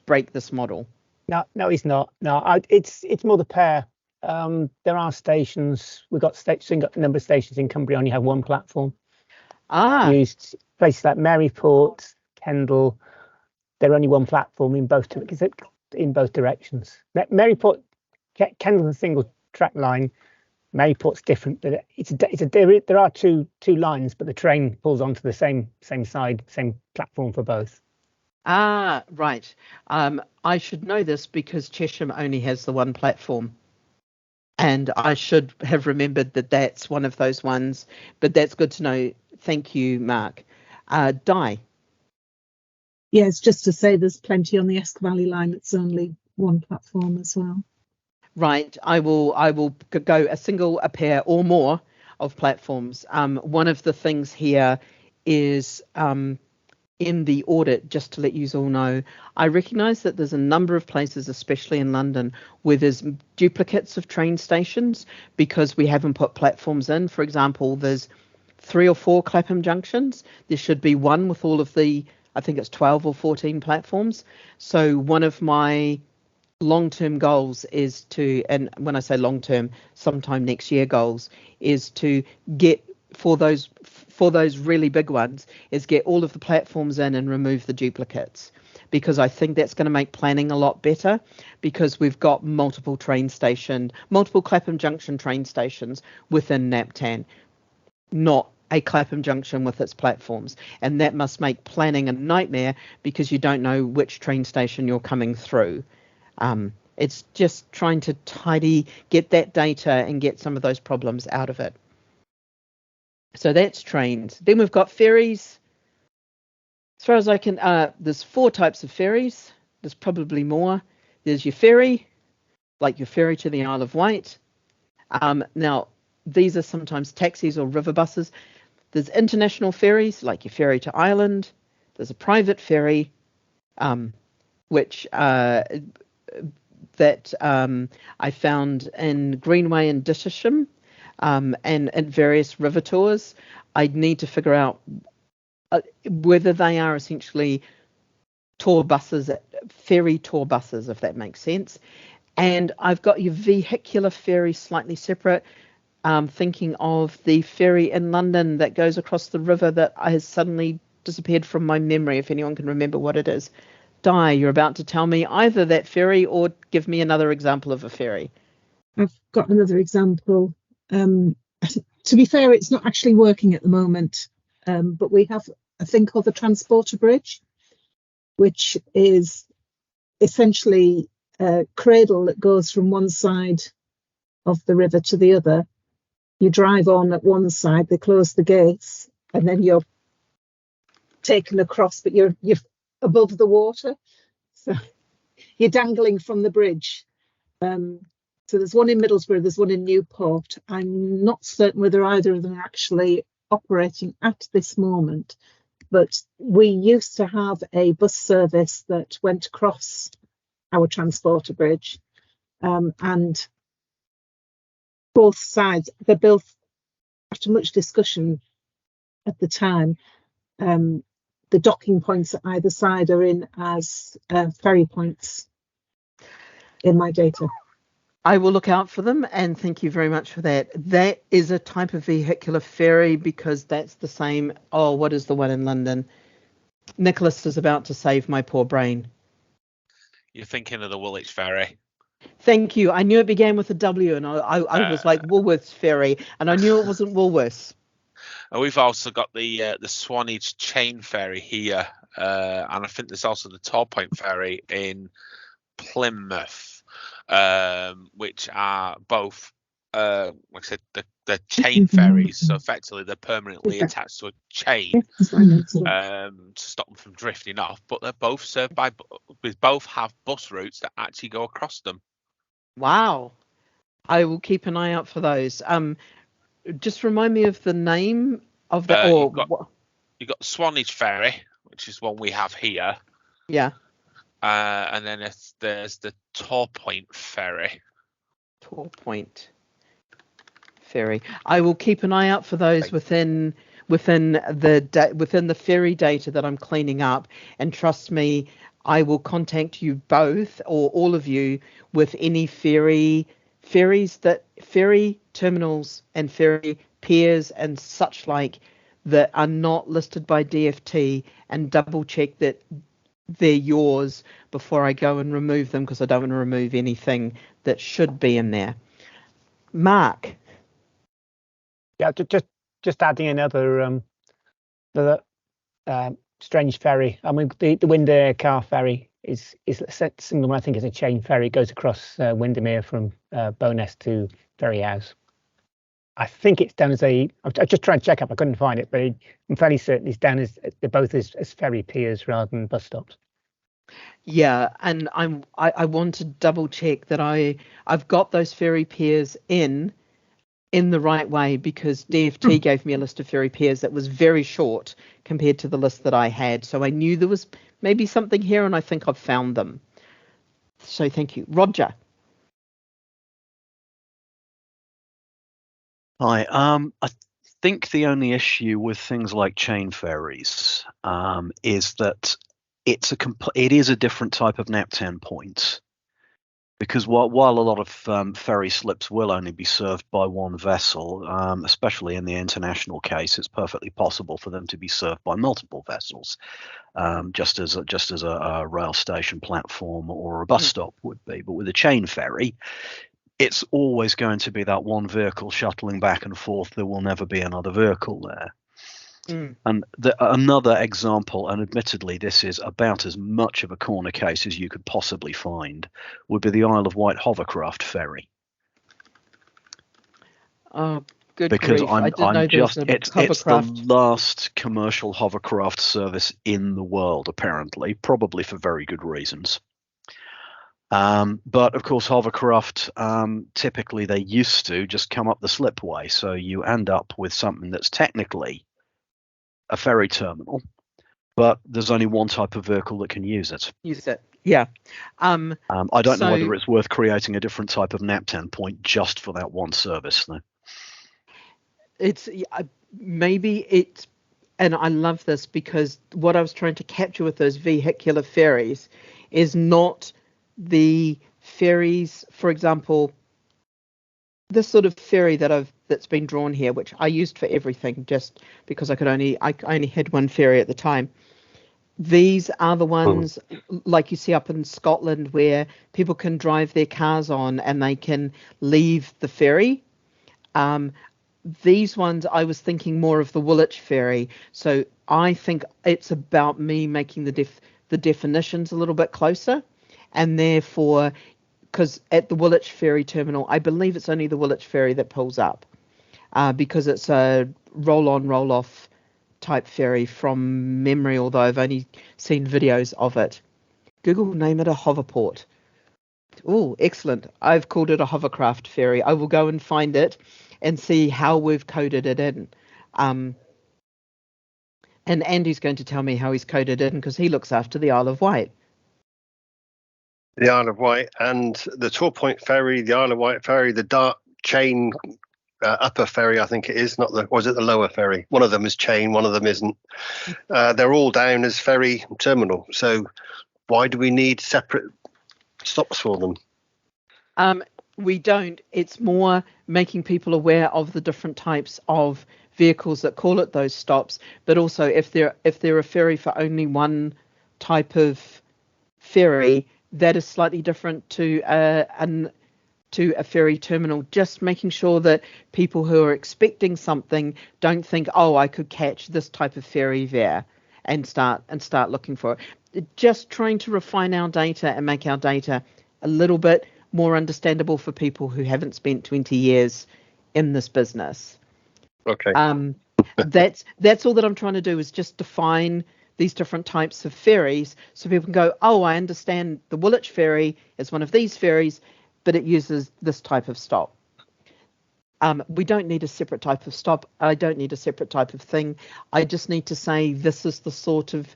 break this model. No, he's not. No, it's more the pair. There are stations. We've got a number of stations in Cumbria only have one platform. Used places like Maryport, Kendal. They're only one platform in both directions. Maryport, Kendal's a single track line. Maryport's different, but there are two lines, but the train pulls onto the same side, same platform for both. Right. I should know this because Chesham only has the one platform. And I should have remembered that that's one of those ones, but that's good to know. Thank you, Mark. Di. Yeah, it's just to say there's plenty on the Esk Valley line. It's only one platform as well. Right. I will go a pair or more of platforms. One of the things here is in the audit, just to let you all know, I recognise that there's a number of places, especially in London, where there's duplicates of train stations because we haven't put platforms in. For example, there's 3 or 4 Clapham junctions. There should be one with all of the, I think it's 12 or 14 platforms. So one of my long-term goals is to, and when I say long-term, sometime next year goals, is to get for those really big ones, is get all of the platforms in and remove the duplicates, because I think that's going to make planning a lot better, because we've got multiple Clapham Junction train stations within NaPTAN, not a Clapham Junction with its platforms, and that must make planning a nightmare because you don't know which train station you're coming through. It's just trying to get that data and get some of those problems out of it. So that's trains. Then we've got ferries. As far as I can, there's 4 types of ferries. There's probably more. There's your ferry, like your ferry to the Isle of Wight. Now, these are sometimes taxis or river buses. There's international ferries, like your ferry to Ireland. There's a private ferry, which that I found in Greenway and Dittersham, and at various river tours. I'd need to figure out whether they are essentially ferry tour buses, if that makes sense. And I've got your vehicular ferry slightly separate. Thinking of the ferry in London that goes across the river that has suddenly disappeared from my memory, if anyone can remember what it is. Di, you're about to tell me either that ferry or give me another example of a ferry. I've got another example. To be fair, it's not actually working at the moment, but we have a thing called the Transporter Bridge, which is essentially a cradle that goes from one side of the river to the other. You drive on at one side, they close the gates, and then you're taken across, but you're above the water, so you're dangling from the bridge. So there's one in Middlesbrough, there's one in Newport. I'm not certain whether either of them are actually operating at this moment, but we used to have a bus service that went across our Transporter Bridge, and both sides, they're both, after much discussion at the time, the docking points at either side are in as ferry points in my data. I will look out for them, and thank you very much for that. That is a type of vehicular ferry, because that's the same. Oh, what is the one in London? Nicholas is about to save my poor brain. You're thinking of the Woolwich ferry. Thank you. I knew it began with a W, and I was like Woolworths Ferry, and I knew it wasn't Woolworths. And we've also got the Swanage Chain Ferry here, and I think there's also the Tor Point Ferry in Plymouth, which are both, like I said, the chain ferries. So effectively, they're permanently attached to a chain to stop them from drifting off. But they're both served by, both have bus routes that actually go across them. Wow. I will keep an eye out for those. Just remind me of the name of the. You've got the Swanage Ferry, which is one we have here. Yeah. And then there's the Tor Point Ferry. Tor Point Ferry. I will keep an eye out for those within the ferry data that I'm cleaning up, and trust me, I will contact you both or all of you with any ferry terminals and ferry piers and such like that are not listed by DFT, and double check that they're yours before I go and remove them, because I don't want to remove anything that should be in there. Mark. Yeah, just adding another strange ferry. I mean, the Windermere Car Ferry is similar. I think it's a chain ferry. It goes across Windermere from Bowness to Ferry House. I think it's down as I just tried to check up. I couldn't find it, but I'm fairly certain it's down as they're both as ferry piers rather than bus stops. Yeah, and I want to double check that I've got those ferry piers in the right way, because DFT gave me a list of ferry piers that was very short compared to the list that I had. So I knew there was maybe something here, and I think I've found them. So thank you. Roger. Hi. I think the only issue with things like chain ferries is that it is a different type of NaPTAN point, because while a lot of ferry slips will only be served by one vessel, especially in the international case, it's perfectly possible for them to be served by multiple vessels, just as a rail station platform or a bus stop would be. But with a chain ferry, it's always going to be that one vehicle shuttling back and forth. There will never be another vehicle there. And another example, and admittedly this is about as much of a corner case as you could possibly find, would be the Isle of Wight hovercraft ferry. Oh, good because grief. it's the last commercial hovercraft service in the world, apparently, probably for very good reasons. But of course, hovercraft, typically they used to just come up the slipway. So you end up with something that's technically a ferry terminal, but there's only one type of vehicle that can use it. Yeah. I don't know whether it's worth creating a different type of NaPTAN point just for that one service, though. And I love this, because what I was trying to capture with those vehicular ferries is not the ferries, for example, this sort of ferry that's been drawn here, which I used for everything just because I only had one ferry at the time. These are the ones like you see up in Scotland, where people can drive their cars on and they can leave the ferry. These ones, I was thinking more of the Woolwich ferry. So I think it's about me making the definitions a little bit closer, and therefore, because at the Woolwich ferry terminal, I believe it's only the Woolwich ferry that pulls up, because it's a roll-on, roll-off type ferry from memory, although I've only seen videos of it. Google name it a hoverport. Oh, excellent. I've called it a hovercraft ferry. I will go and find it and see how we've coded it in. And Andy's going to tell me how he's coded it in, because he looks after the Isle of Wight. The Isle of Wight and the Tor Point ferry, the Isle of Wight ferry, the dark chain upper ferry, I think it is, or is it the lower ferry? One of them is chain, one of them isn't. They're all down as ferry terminal. So why do we need separate stops for them? We don't. It's more making people aware of the different types of vehicles that call it those stops, but also if they're a ferry for only one type of ferry, that is slightly different to a ferry terminal. Just making sure that people who are expecting something don't think, oh, I could catch this type of ferry there, and start looking for it. Just trying to refine our data and make our data a little bit more understandable for people who haven't spent 20 years in this business. Okay. That's all that I'm trying to do, is just define these different types of ferries so people can go, oh, I understand the Woolwich ferry is one of these ferries, but it uses this type of stop. We don't need a separate type of stop. I don't need a separate type of thing. I just need to say this is the sort of,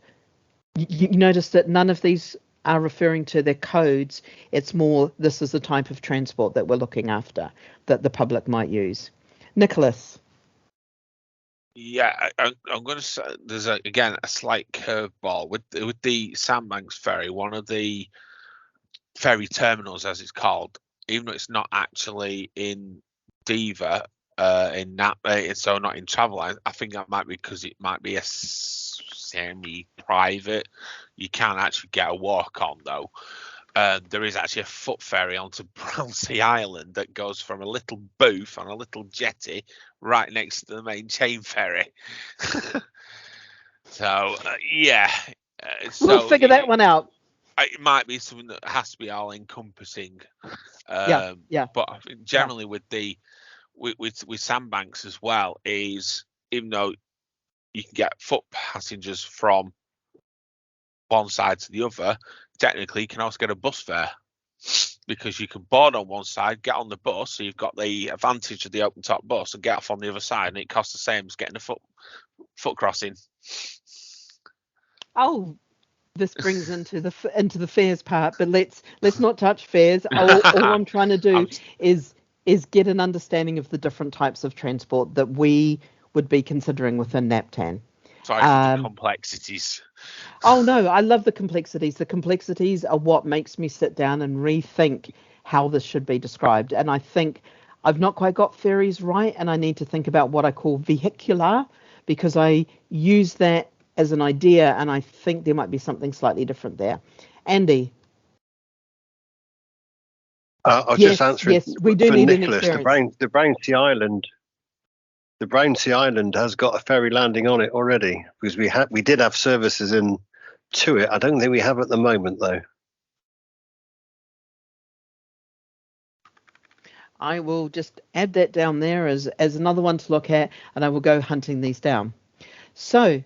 you notice that none of these are referring to their codes. It's more, this is the type of transport that we're looking after, that the public might use. Nicholas. Yeah, I'm going to say there's again a slight curveball with the Sandbanks ferry. One of the ferry terminals, as it's called, even though it's not actually in Diva, so not in Travelline. I think that might be because it might be a semi-private. You can actually get a walk on though. There is actually a foot ferry onto Brownsea Island that goes from a little booth on a little jetty right next to the main chain ferry. So yeah, We'll figure that one out. It might be something that has to be all encompassing. Yeah. But I think generally with Sandbanks as well, is even though you can get foot passengers from one side to the other, technically you can also get a bus fare, because you can board on one side, get on the bus, so you've got the advantage of the open top bus, and get off on the other side, and it costs the same as getting a foot crossing. Oh, this brings into the fares part, but let's not touch fares. All I'm trying to do is get an understanding of the different types of transport that we would be considering within NaPTAN. Sorry for the complexities. Oh no, I love the complexities. The complexities are what makes me sit down and rethink how this should be described. And I think I've not quite got ferries right, and I need to think about what I call vehicular, because I use that as an idea, and I think there might be something slightly different there. Andy. I'll just answer it. Yes, we do need Nicholas, an experience. The Brownsea Island has got a ferry landing on it already, because we did have services in to it. I don't think we have at the moment though. I will just add that down there as another one to look at, and I will go hunting these down. So,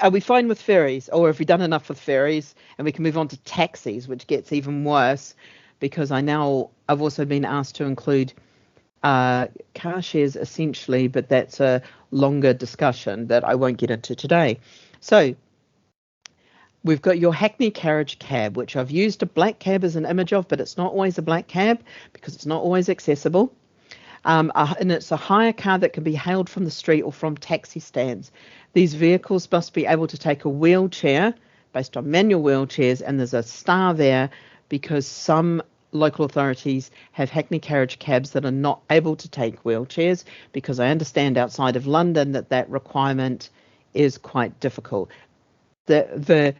are we fine with ferries, or have we done enough with ferries? And we can move on to taxis, which gets even worse, because I've also been asked to include car shares essentially, but that's a longer discussion that I won't get into today. So we've got your Hackney carriage cab, which I've used a black cab as an image of, but it's not always a black cab because it's not always accessible. And it's a hire car that can be hailed from the street or from taxi stands. These vehicles must be able to take a wheelchair based on manual wheelchairs, and there's a star there because some local authorities have Hackney carriage cabs that are not able to take wheelchairs, because I understand outside of London that requirement is quite difficult. The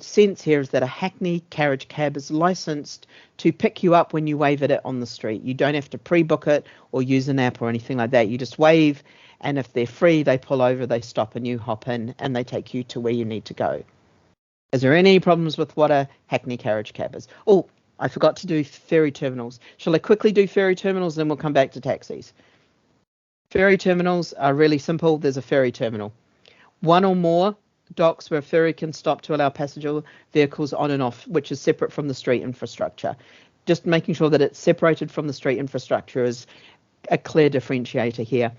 sense here is that a Hackney carriage cab is licensed to pick you up when you wave at it on the street. You don't have to pre-book it or use an app or anything like that. You just wave, and if they're free, they pull over, they stop, and you hop in, and they take you to where you need to go. Is there any problems with what a Hackney carriage cab is? Oh, I forgot to do ferry terminals. Shall I quickly do ferry terminals, and then we'll come back to taxis? Ferry terminals are really simple. There's a ferry terminal. One or more docks where a ferry can stop to allow passenger vehicles on and off, which is separate from the street infrastructure. Just making sure that it's separated from the street infrastructure is a clear differentiator here.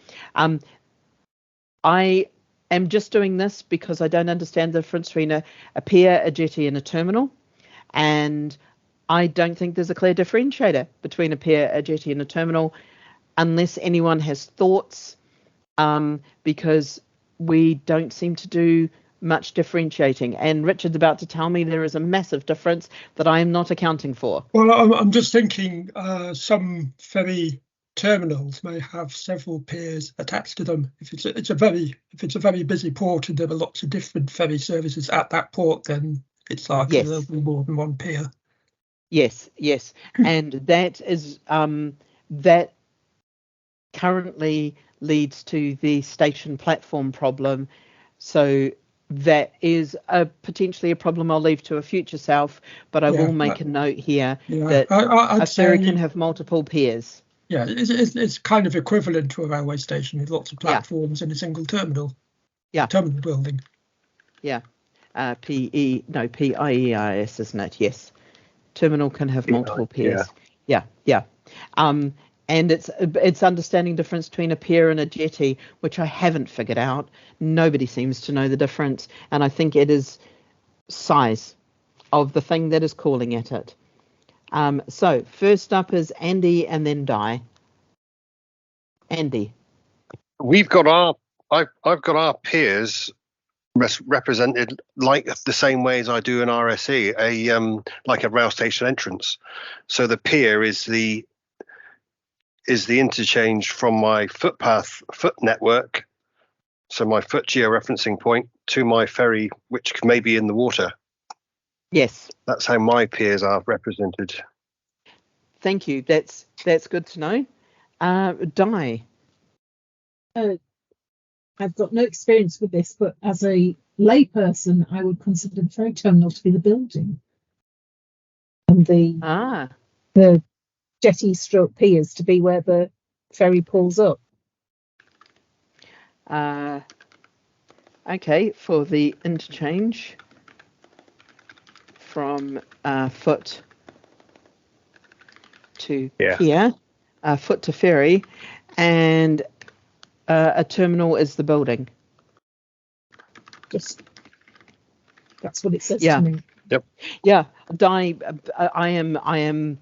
I am just doing this because I don't understand the difference between a pier, a jetty, and a terminal. And I don't think there's a clear differentiator between a pier, a jetty, and a terminal, unless anyone has thoughts, because we don't seem to do much differentiating. And Richard's about to tell me there is a massive difference that I am not accounting for. Well, I'm just thinking some ferry terminals may have several piers attached to them. If it's a very busy port and there are lots of different ferry services at that port, then it's likely there'll be more than one pier. Yes, yes, and that is that currently leads to the station platform problem. So that is potentially a problem I'll leave to a future self, but I Yeah, will make a note here yeah. that I'd a ferry say, can have multiple piers. yeah, it's kind of equivalent to a railway station with lots of Yeah. platforms and a single terminal. Yeah. Terminal building. Yeah. PIEIS, isn't it? Yes. Terminal can have multiple piers. Yeah. And it's understanding difference between a pier and a jetty, which I haven't figured out. Nobody seems to know the difference, and I think it is size of the thing that is calling at it. So first up is Andy, and then Di. Andy. I've got our piers represented like the same way as I do in RSE, like a rail station entrance. So the pier is the interchange from my foot network, so my foot georeferencing point, to my ferry, which may be in the water. Yes. That's how my piers are represented. Thank you. That's good to know. Di. I've got no experience with this, but as a layperson, I would consider the ferry terminal to be the building, and the jetty stroke piers to be where the ferry pulls up. Okay, for the interchange from foot to pier, foot to ferry, and a terminal is the building. Just that's what it says to me. Yep. Yeah, Di, I am.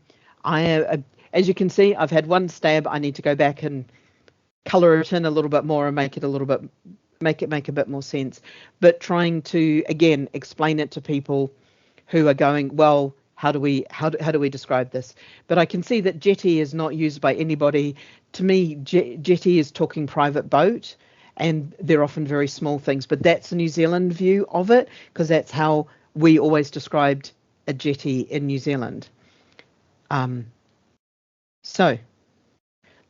As you can see, I've had one stab. I need to go back and colour it in a little bit more and make it make a bit more sense. But trying to again explain it to people who are going, well, how do we describe this? But I can see that jetty is not used by anybody. To me, jetty is talking private boat, and they're often very small things. But that's a New Zealand view of it, because that's how we always described a jetty in New Zealand. So,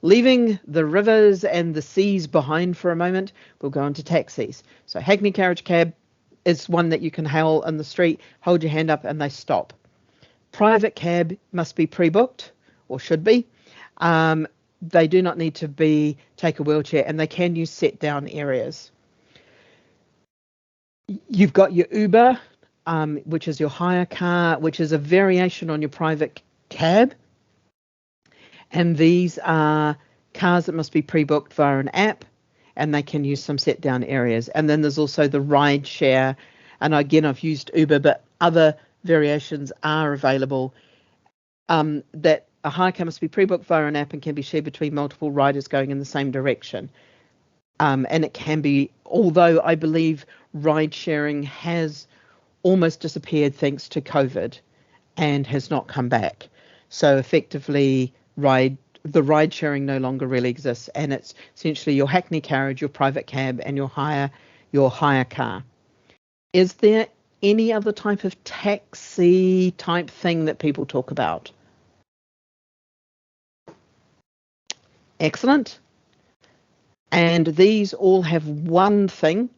leaving the rivers and the seas behind for a moment, we'll go into taxis. So Hackney Carriage Cab is one that you can hail in the street, hold your hand up and they stop. Private cab must be pre-booked, or should be. They do not need to take a wheelchair, and they can use set-down areas. You've got your Uber, which is your hire car, which is a variation on your private cab. And these are cars that must be pre-booked via an app, and they can use some set-down areas. And then there's also the ride share. And again, I've used Uber, but other variations are available, that a hire car must be pre-booked via an app and can be shared between multiple riders going in the same direction. And it can be, although I believe ride sharing has almost disappeared thanks to COVID and has not come back. So effectively, the ride sharing no longer really exists, and it's essentially your Hackney carriage, your private cab, and your hire car. Is there any other type of taxi type thing that people talk about? Excellent. And these all have one thing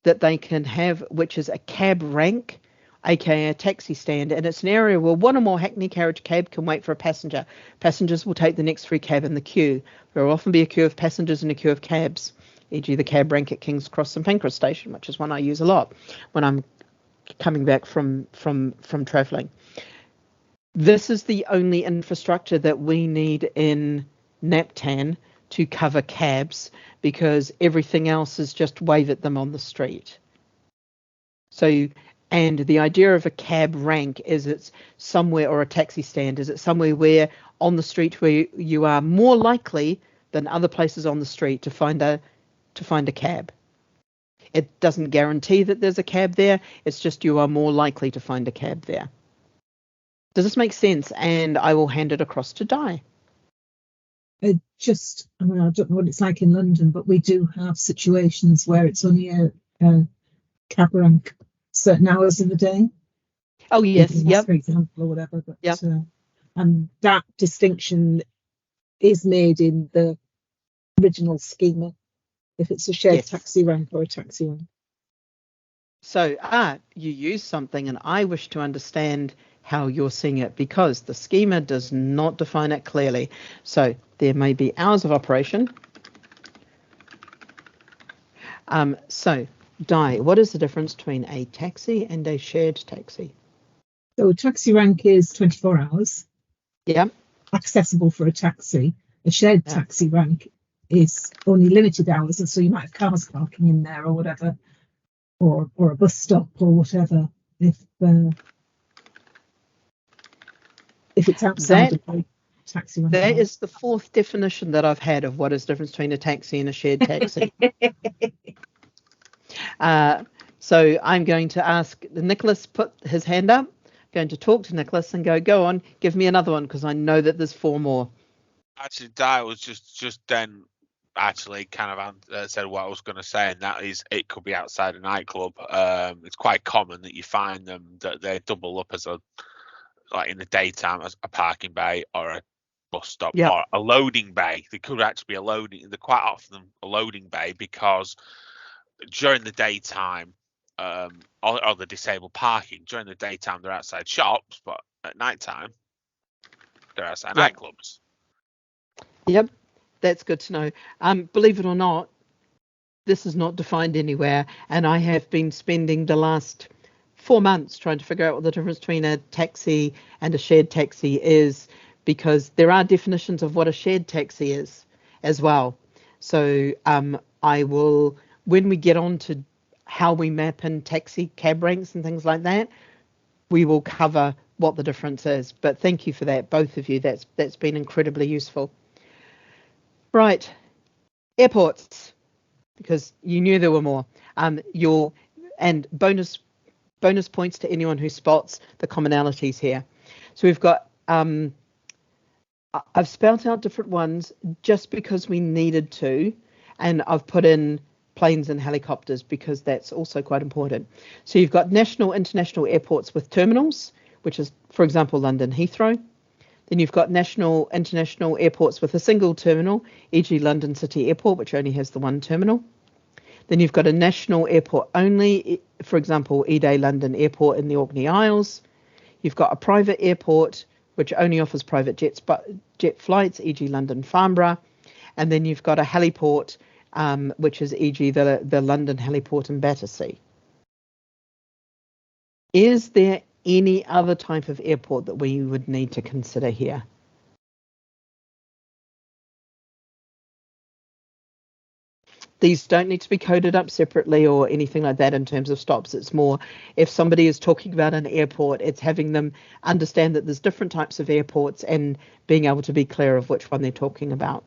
that they can have, which is a cab rank, aka a taxi stand, and it's an area where one or more Hackney carriage cab can wait for a passenger. Passengers will take the next free cab in the queue. There will often be a queue of passengers and a queue of cabs, e.g. the cab rank at King's Cross and Pancras Station, which is one I use a lot when I'm coming back from travelling. This is the only infrastructure that we need in NaPTAN to cover cabs, because everything else is just wave at them on the street. So, and the idea of a cab rank is it's somewhere, or a taxi stand, is it somewhere where on the street where you are more likely than other places on the street to find a cab. It doesn't guarantee that there's a cab there. It's just you are more likely to find a cab there. Does this make sense? And I will hand it across to Di. I don't know what it's like in London, but we do have situations where it's only a cab rank certain hours of the day. Oh yes, yep, for example, or whatever. But yep. and that distinction is made in the original schema if it's a shared Yes. taxi rank or a taxi rank. So, you use something, and I wish to understand how you're seeing it because the schema does not define it clearly. So there may be hours of operation. So, Di, what is the difference between a taxi and a shared taxi? So a taxi rank is 24 hours, Yeah. accessible for a taxi. A shared Yeah. taxi rank is only limited hours, and so you might have cars parking in there or whatever, or a bus stop or whatever, if it's outside of the taxi rank. That is the fourth definition that I've had of what is the difference between a taxi and a shared taxi. So I'm going to ask Nicholas put his hand up. I'm going to talk to Nicholas and go on, give me another one because I know that there's 4 more. Actually, Di was just then actually kind of said what I was going to say, and that is it could be outside a nightclub. It's quite common that you find them that they double up as like in the daytime as a parking bay or a bus stop or a loading bay. They could actually be a loading. They're quite often a loading bay because during the daytime, or the disabled parking during the daytime they're outside shops, but at nighttime they're outside nightclubs. Yep, that's good to know. Believe it or not, this is not defined anywhere, and I have been spending the last 4 months trying to figure out what the difference between a taxi and a shared taxi is, because there are definitions of what a shared taxi is as well. So I will, when we get on to how we map in taxi cab ranks and things like that, we will cover what the difference is. But thank you for that, both of you. That's been incredibly useful. Right, airports, because you knew there were more. And bonus points to anyone who spots the commonalities here. So we've got I've spelled out different ones just because we needed to, and I've put in planes and helicopters because that's also quite important. So you've got national, international airports with terminals, which is, for example, London Heathrow. Then you've got national, international airports with a single terminal, e.g. London City Airport, which only has the one terminal. Then you've got a national airport only, for example, Ede London Airport in the Orkney Isles. You've got a private airport, which only offers private jet flights, e.g. London Farnborough. And then you've got a heliport, which is e.g. the London heliport in Battersea. Is there any other type of airport that we would need to consider here? These don't need to be coded up separately or anything like that in terms of stops. It's more if somebody is talking about an airport, it's having them understand that there's different types of airports and being able to be clear of which one they're talking about.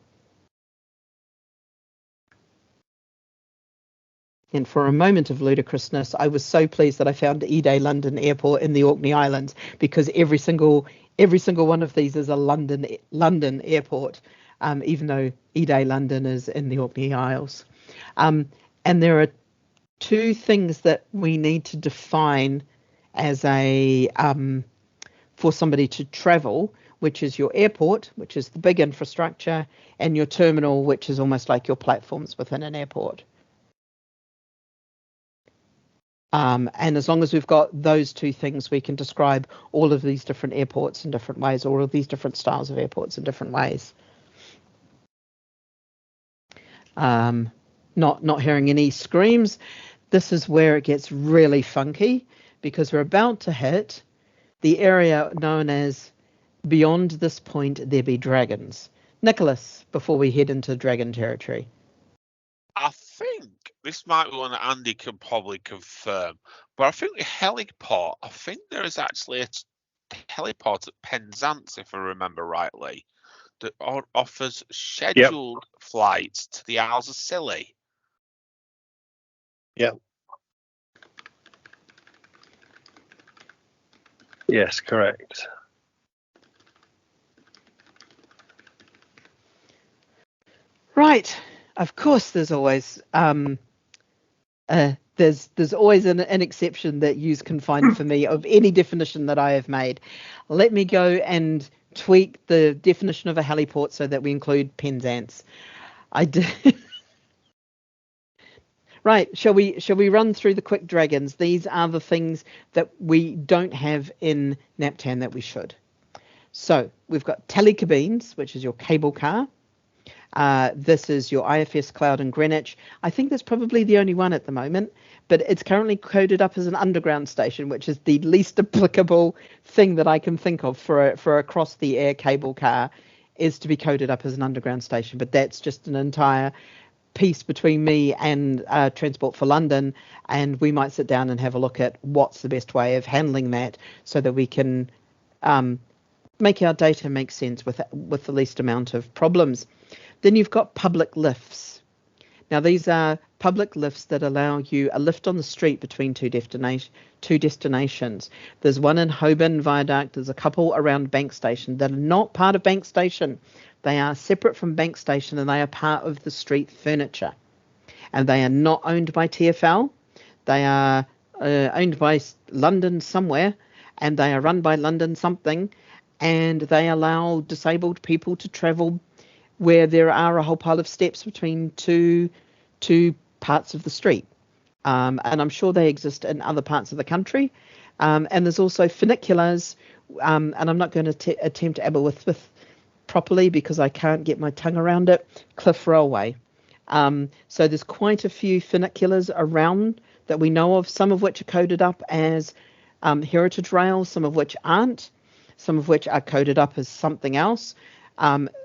And for a moment of ludicrousness, I was so pleased that I found Ede London Airport in the Orkney Islands, because every single one of these is a London airport, even though Ede London is in the Orkney Isles. And there are 2 things that we need to define as for somebody to travel, which is your airport, which is the big infrastructure, and your terminal, which is almost like your platforms within an airport. And as long as we've got those 2 things, we can describe all of these different airports in different ways, all of these different styles of airports in different ways. Not hearing any screams. This is where it gets really funky, because we're about to hit the area known as beyond this point there be dragons. Nicholas, before we head into dragon territory. I think this might be one that Andy can probably confirm, but I think the heliport, I think there is actually a heliport at Penzance, if I remember rightly, that offers scheduled flights to the Isles of Scilly. Yeah. Yes, correct. Right. Of course, there's always the there's always an exception that you can find for me of any definition that I have made. Let me go and tweak the definition of a heliport so that we include Penzance. I did. Right, shall we run through the quick dragons? These are the things that we don't have in NaPTAN that we should. So we've got telecabines, which is your cable car. This is your IFS cloud in Greenwich. I think that's probably the only one at the moment, but it's currently coded up as an underground station, which is the least applicable thing that I can think of for a across the air cable car, is to be coded up as an underground station. But that's just an entire piece between me and Transport for London, and we might sit down and have a look at what's the best way of handling that so that we can make our data make sense with the least amount of problems. Then you've got public lifts. Now these are public lifts that allow you a lift on the street between two destinations. There's one in Holborn Viaduct. There's a couple around Bank Station that are not part of Bank Station. They are separate from Bank Station and they are part of the street furniture. And they are not owned by TfL. They are owned by London somewhere, and they are run by London something, and they allow disabled people to travel where there are a whole pile of steps between two parts of the street. And I'm sure they exist in other parts of the country. And there's also funiculars, and I'm not going to attempt Aberystwyth properly because I can't get my tongue around it, Cliff Railway. So there's quite a few funiculars around that we know of, some of which are coded up as heritage rail, some of which aren't, some of which are coded up as something else.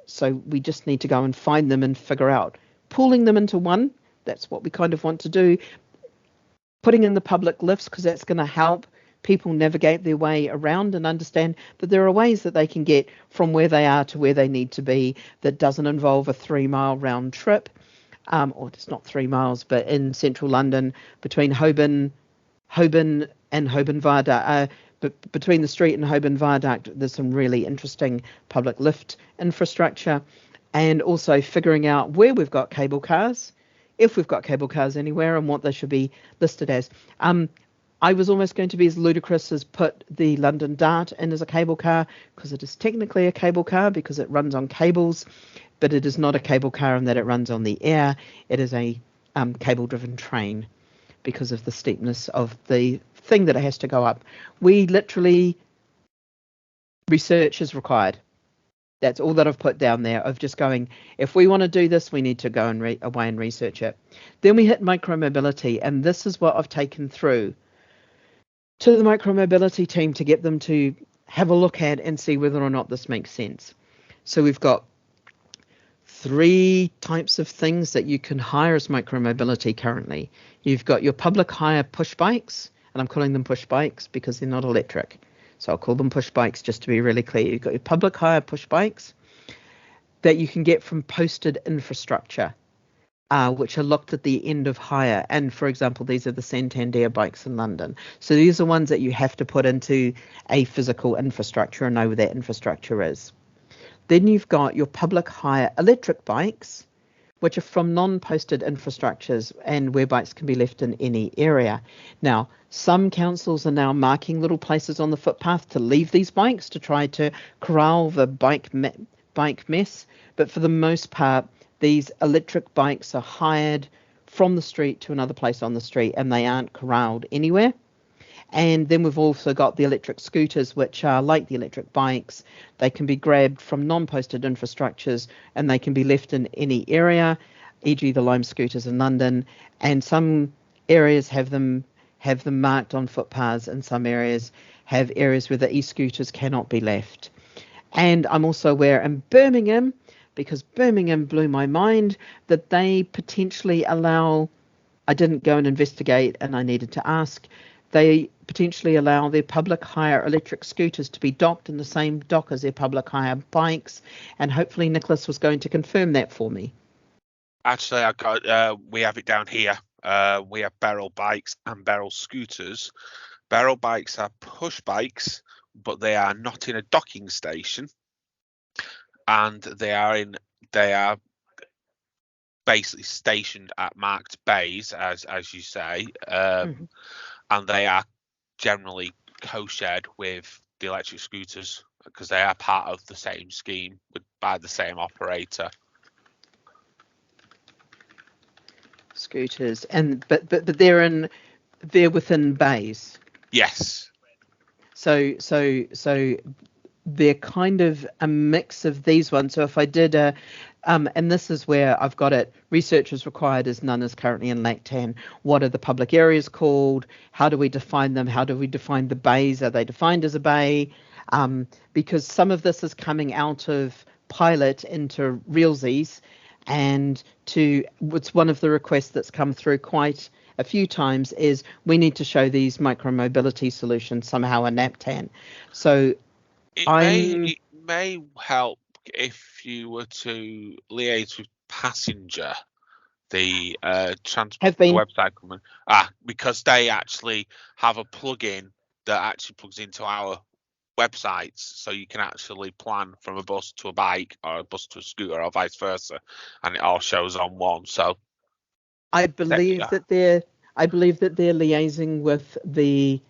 So we just need to go and find them and figure out. Pooling them into one, that's what we kind of want to do. Putting in the public lifts, because that's going to help people navigate their way around and understand that there are ways that they can get from where they are to where they need to be that doesn't involve a 3-mile round trip. Or it's not 3 miles, but in central London between Holborn and Holborn Viaduct, between the street and Holborn Viaduct, there's some really interesting public lift infrastructure, and also figuring out where we've got cable cars, if we've got cable cars anywhere, and what they should be listed as. I was almost going to be as ludicrous as put the London Dart in as a cable car, because it is technically a cable car because it runs on cables, but it is not a cable car in that it runs on the air. It is a cable-driven train because of the steepness of the thing that it has to go up. We literally, research is required. That's all that I've put down there, of just going, if we want to do this, we need to go and away and research it. Then we hit micromobility, and this is what I've taken through to the micromobility team to get them to have a look at and see whether or not this makes sense. So we've got 3 types of things that you can hire as micromobility currently. You've got your public hire push bikes, and I'm calling them push bikes because they're not electric. So I'll call them push bikes just to be really clear. You've got your public hire push bikes that you can get from posted infrastructure, which are locked at the end of hire. And for example, these are the Santander bikes in London. So these are ones that you have to put into a physical infrastructure and know where that infrastructure is. Then you've got your public hire electric bikes, which are from non-posted infrastructures and where bikes can be left in any area. Now, some councils are now marking little places on the footpath to leave these bikes to try to corral the bike mess. But for the most part, these electric bikes are hired from the street to another place on the street, and they aren't corralled anywhere. And then we've also got the electric scooters, which are like the electric bikes. They can be grabbed from non-posted infrastructures and they can be left in any area, e.g. the Lime scooters in London. And some areas have them marked on footpaths, and some areas have areas where the e-scooters cannot be left. And I'm also aware in Birmingham, because Birmingham blew my mind, that they potentially allow, I didn't go and investigate and I needed to ask, they potentially allow their public hire electric scooters to be docked in the same dock as their public hire bikes. And hopefully Nicholas was going to confirm that for me. Actually, we have it down here. We have barrel bikes and barrel scooters. Barrel bikes are push bikes, but they are not in a docking station. And they are basically stationed at marked bays, as you say, and they are generally co-shared with the electric scooters because they are part of the same scheme by the same operator. Scooters, and but they're within bays. Yes. So they're kind of a mix of these ones. So if I did and this is where I've got it, research is required as none is currently in NaPTAN. What are the public areas called? How do we define them? How do we define the bays? Are they defined as a bay? Because some of this is coming out of pilot into realsies, and it's one of the requests that's come through quite a few times is we need to show these micro-mobility solutions somehow in NaPTAN. So it may help if you were to liaise with Passenger, the transport website company, because they actually have a plugin that actually plugs into our websites, so you can actually plan from a bus to a bike or a bus to a scooter or vice versa, and it all shows on one. So I believe that they're liaising with the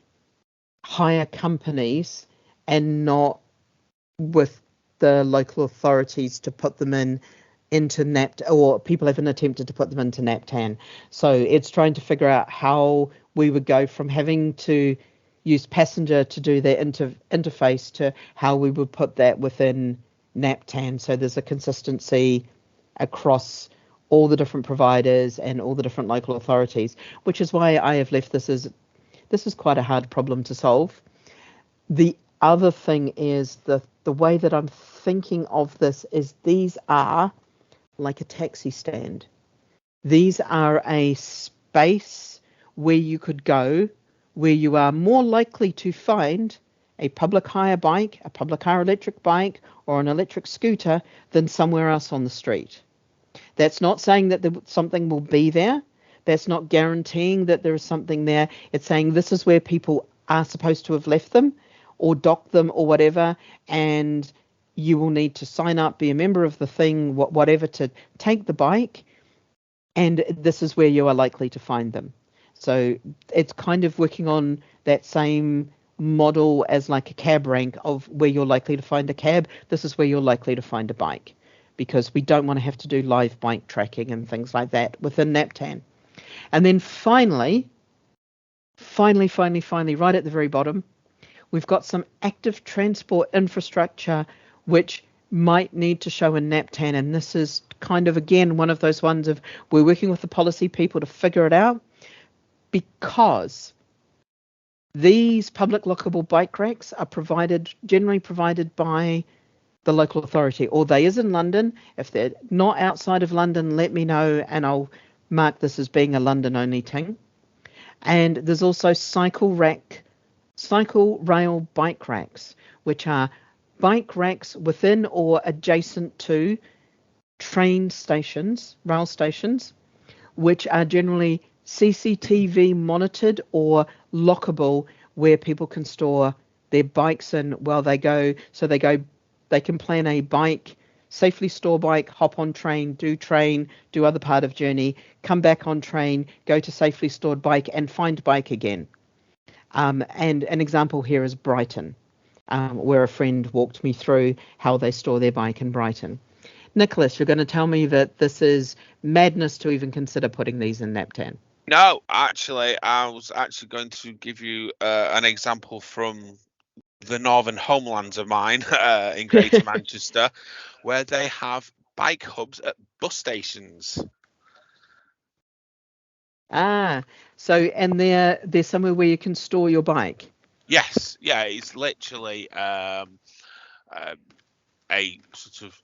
hire companies and not with the local authorities to put them into NaPTAN, or people haven't attempted to put them into NaPTAN. So it's trying to figure out how we would go from having to use Passenger to do their interface to how we would put that within NaPTAN. So there's a consistency across all the different providers and all the different local authorities, which is why I have left this is quite a hard problem to solve. The other thing is the way that I'm thinking of this is these are like a taxi stand. These are a space where you could go, where you are more likely to find a public hire bike, a public hire electric bike, or an electric scooter than somewhere else on the street. That's not saying that something will be there. That's not guaranteeing that there is something there. It's saying this is where people are supposed to have left them or docked them or whatever, and you will need to sign up, be a member of the thing, whatever, to take the bike, and this is where you are likely to find them. So it's kind of working on that same model as like a cab rank of where you're likely to find a cab. This is where you're likely to find a bike, because we don't want to have to do live bike tracking and things like that within NaPTAN. And then finally, right at the very bottom, we've got some active transport infrastructure which might need to show in NaPTAN. And this is kind of, again, one of those ones of we're working with the policy people to figure it out, because these public lockable bike racks are generally provided by the local authority, or they is in London. If they're not outside of London, let me know and I'll mark this as being a London only thing. And there's also cycle rail bike racks, which are bike racks within or adjacent to train stations, rail stations, which are generally CCTV monitored or lockable, where people can store their bikes in while they go. So they can plan a bike, safely store bike, hop on train, do other part of journey, come back on train, go to safely stored bike and find bike again. And an example here is Brighton, where a friend walked me through how they store their bike in Brighton. Nicholas, you're going to tell me that this is madness to even consider putting these in NaPTAN. No, actually, I was actually going to give you an example from the northern homelands of mine in Greater Manchester, where they have bike hubs at bus stations. So and they're somewhere where you can store your bike. Yes, yeah, it's literally a sort of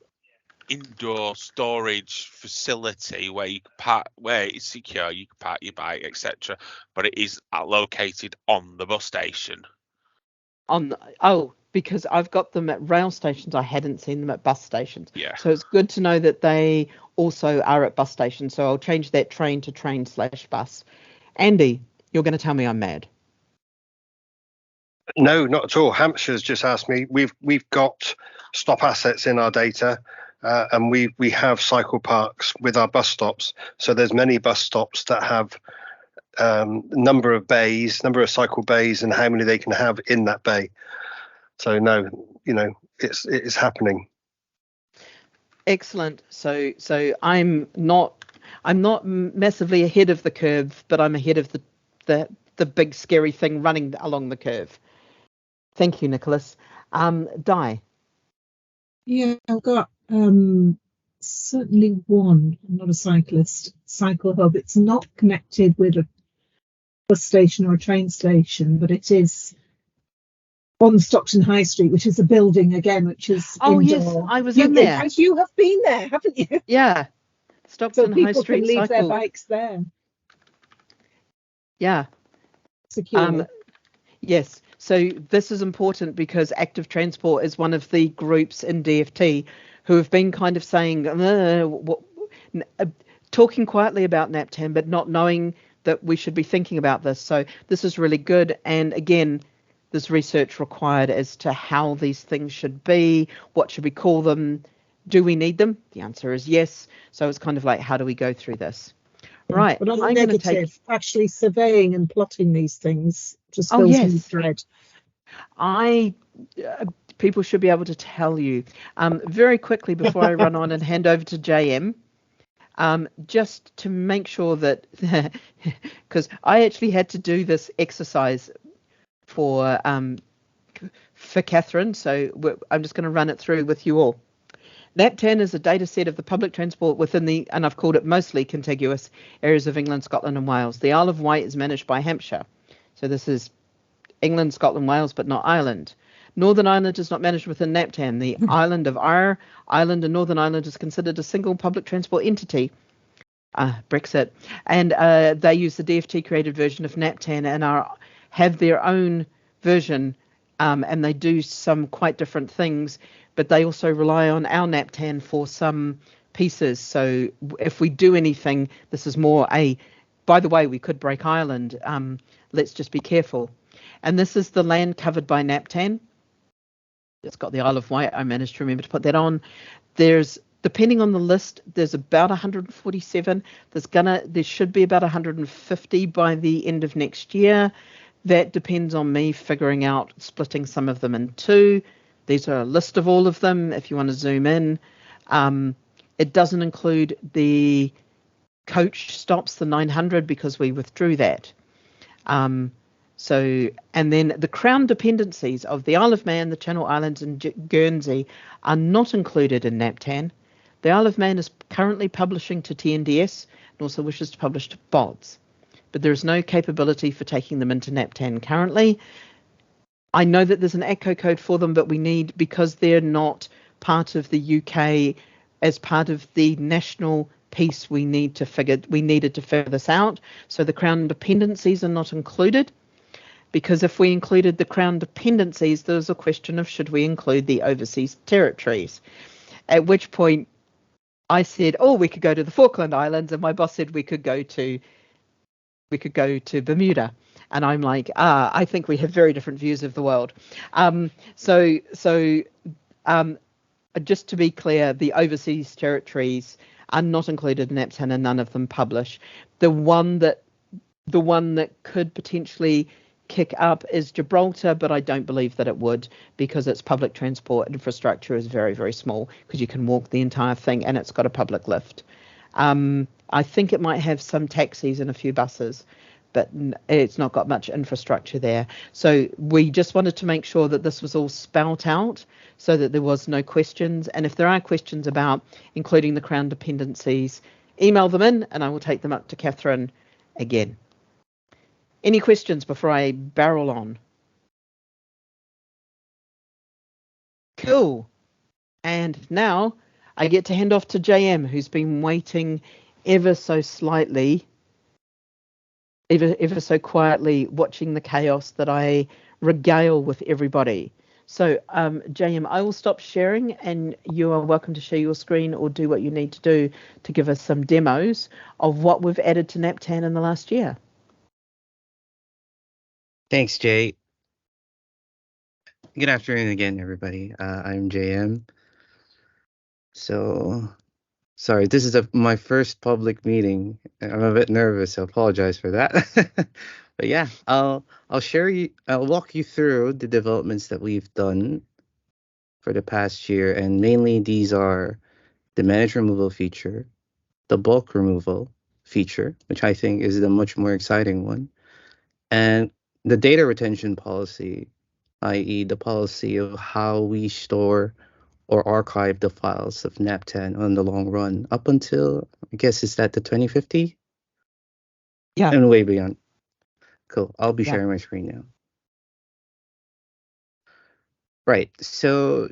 indoor storage facility where you can park, where it's secure, you can park your bike, etc. But it is located on the bus station. Because I've got them at rail stations. I hadn't seen them at bus stations. Yeah. So it's good to know that they also are at bus stations. So I'll change that train to train/bus. Andy, you're going to tell me I'm mad. No, not at all. Hampshire's just asked me. We've got stop assets in our data. and we have cycle parks with our bus stops. So there's many bus stops that have number of cycle bays, and how many they can have in that bay. So no, it's happening. Excellent. So I'm not massively ahead of the curve, but I'm ahead of the big scary thing running along the curve. Thank you, Nicholas. Di. Yeah, I've got certainly one. I'm not a cyclist. Cycle Hub. It's not connected with a bus station or a train station, but it is on Stockton High Street, which is a building again, which is Oh indoor. yes, I was in there. You have been there, haven't you? Yeah, So Stockton High people Street can leave their cycle. bikes there Yeah. securely. Yes. So this is important because Active Transport is one of the groups in DFT who have been kind of saying, talking quietly about NaPTAN, but not knowing that we should be thinking about this. So this is really good. And again, there's research required as to how these things should be. What should we call them? Do we need them? The answer is yes. So it's kind of like, how do we go through this? Right. But on the I'm negative, actually surveying and plotting these things just fills me with dread. People should be able to tell you. Very quickly before I run on and hand over to JM, just to make sure that, because I actually had to do this exercise for Catherine, so I'm just going to run it through with you all. NaPTAN is a data set of the public transport within and I've called it mostly contiguous areas of England, Scotland and Wales. The Isle of Wight is managed by Hampshire. So this is England, Scotland, Wales, but not Ireland. Northern Ireland is not managed within NaPTAN. The island of Ireland and Northern Ireland is considered a single public transport entity. Brexit. And they use the DFT created version of NaPTAN and have their own version, and they do some quite different things, but they also rely on our NaPTAN for some pieces. So if we do anything, this is more by the way, we could break Ireland. Let's just be careful. And this is the land covered by NaPTAN. It's got the Isle of Wight. I managed to remember to put that on. Depending on the list, there's about 147. There should be about 150 by the end of next year. That depends on me figuring out splitting some of them in two. These are a list of all of them if you want to zoom in. It doesn't include the coach stops, the 900, because we withdrew that. And then the Crown dependencies of the Isle of Man, the Channel Islands and Guernsey are not included in NaPTAN. The Isle of Man is currently publishing to TNDS and also wishes to publish to BODS, but there is no capability for taking them into NaPTAN currently. I know that there's an ACCO code for them, but because they're not part of the UK as part of the national piece, we needed to figure this out. So the Crown dependencies are not included, because if we included the Crown dependencies, there's a question of should we include the overseas territories, at which point I said, we could go to the Falkland Islands, and my boss said we could go to Bermuda. And I'm like, I think we have very different views of the world. Just to be clear, the overseas territories are not included in NaPTAN, and none of them publish. The one that could potentially kick up is Gibraltar, but I don't believe that it would, because its public transport infrastructure is very, very small, because you can walk the entire thing and it's got a public lift. I think it might have some taxis and a few buses, but it's not got much infrastructure there. So we just wanted to make sure that this was all spelt out so that there was no questions. And if there are questions about including the Crown dependencies, email them in and I will take them up to Catherine again. Any questions before I barrel on? Cool. And now I get to hand off to JM, who's been waiting ever so slightly, ever so quietly, watching the chaos that I regale with everybody. So JM, I will stop sharing and you are welcome to share your screen or do what you need to do to give us some demos of what we've added to NaPTAN in the last year. Thanks, Jay. Good afternoon again, everybody. I'm JM. So, sorry, this is my first public meeting. I'm a bit nervous, so I apologize for that. But yeah, I'll walk you through the developments that we've done for the past year, and mainly these are the managed removal feature, the bulk removal feature, which I think is the much more exciting one, and the data retention policy, i.e., the policy of how we store or archive the files of NaPTAN on the long run up until, I guess, is that the 2050? Yeah. And way beyond. Cool. I'll be Yeah. sharing my screen now. Right. So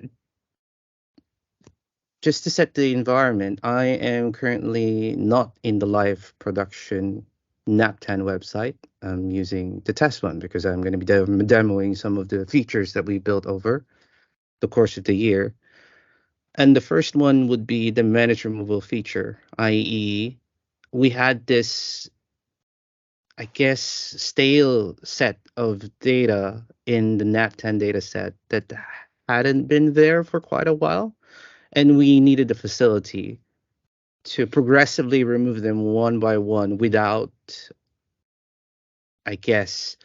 just to set the environment, I am currently not in the live production NaPTAN website. I'm using the test one because I'm going to be demoing some of the features that we built over the course of the year. And the first one would be the managed removal feature, i.e., we had this, I guess, stale set of data in the NaPTAN data set that hadn't been there for quite a while. And we needed the facility to progressively remove them one by one without, I guess,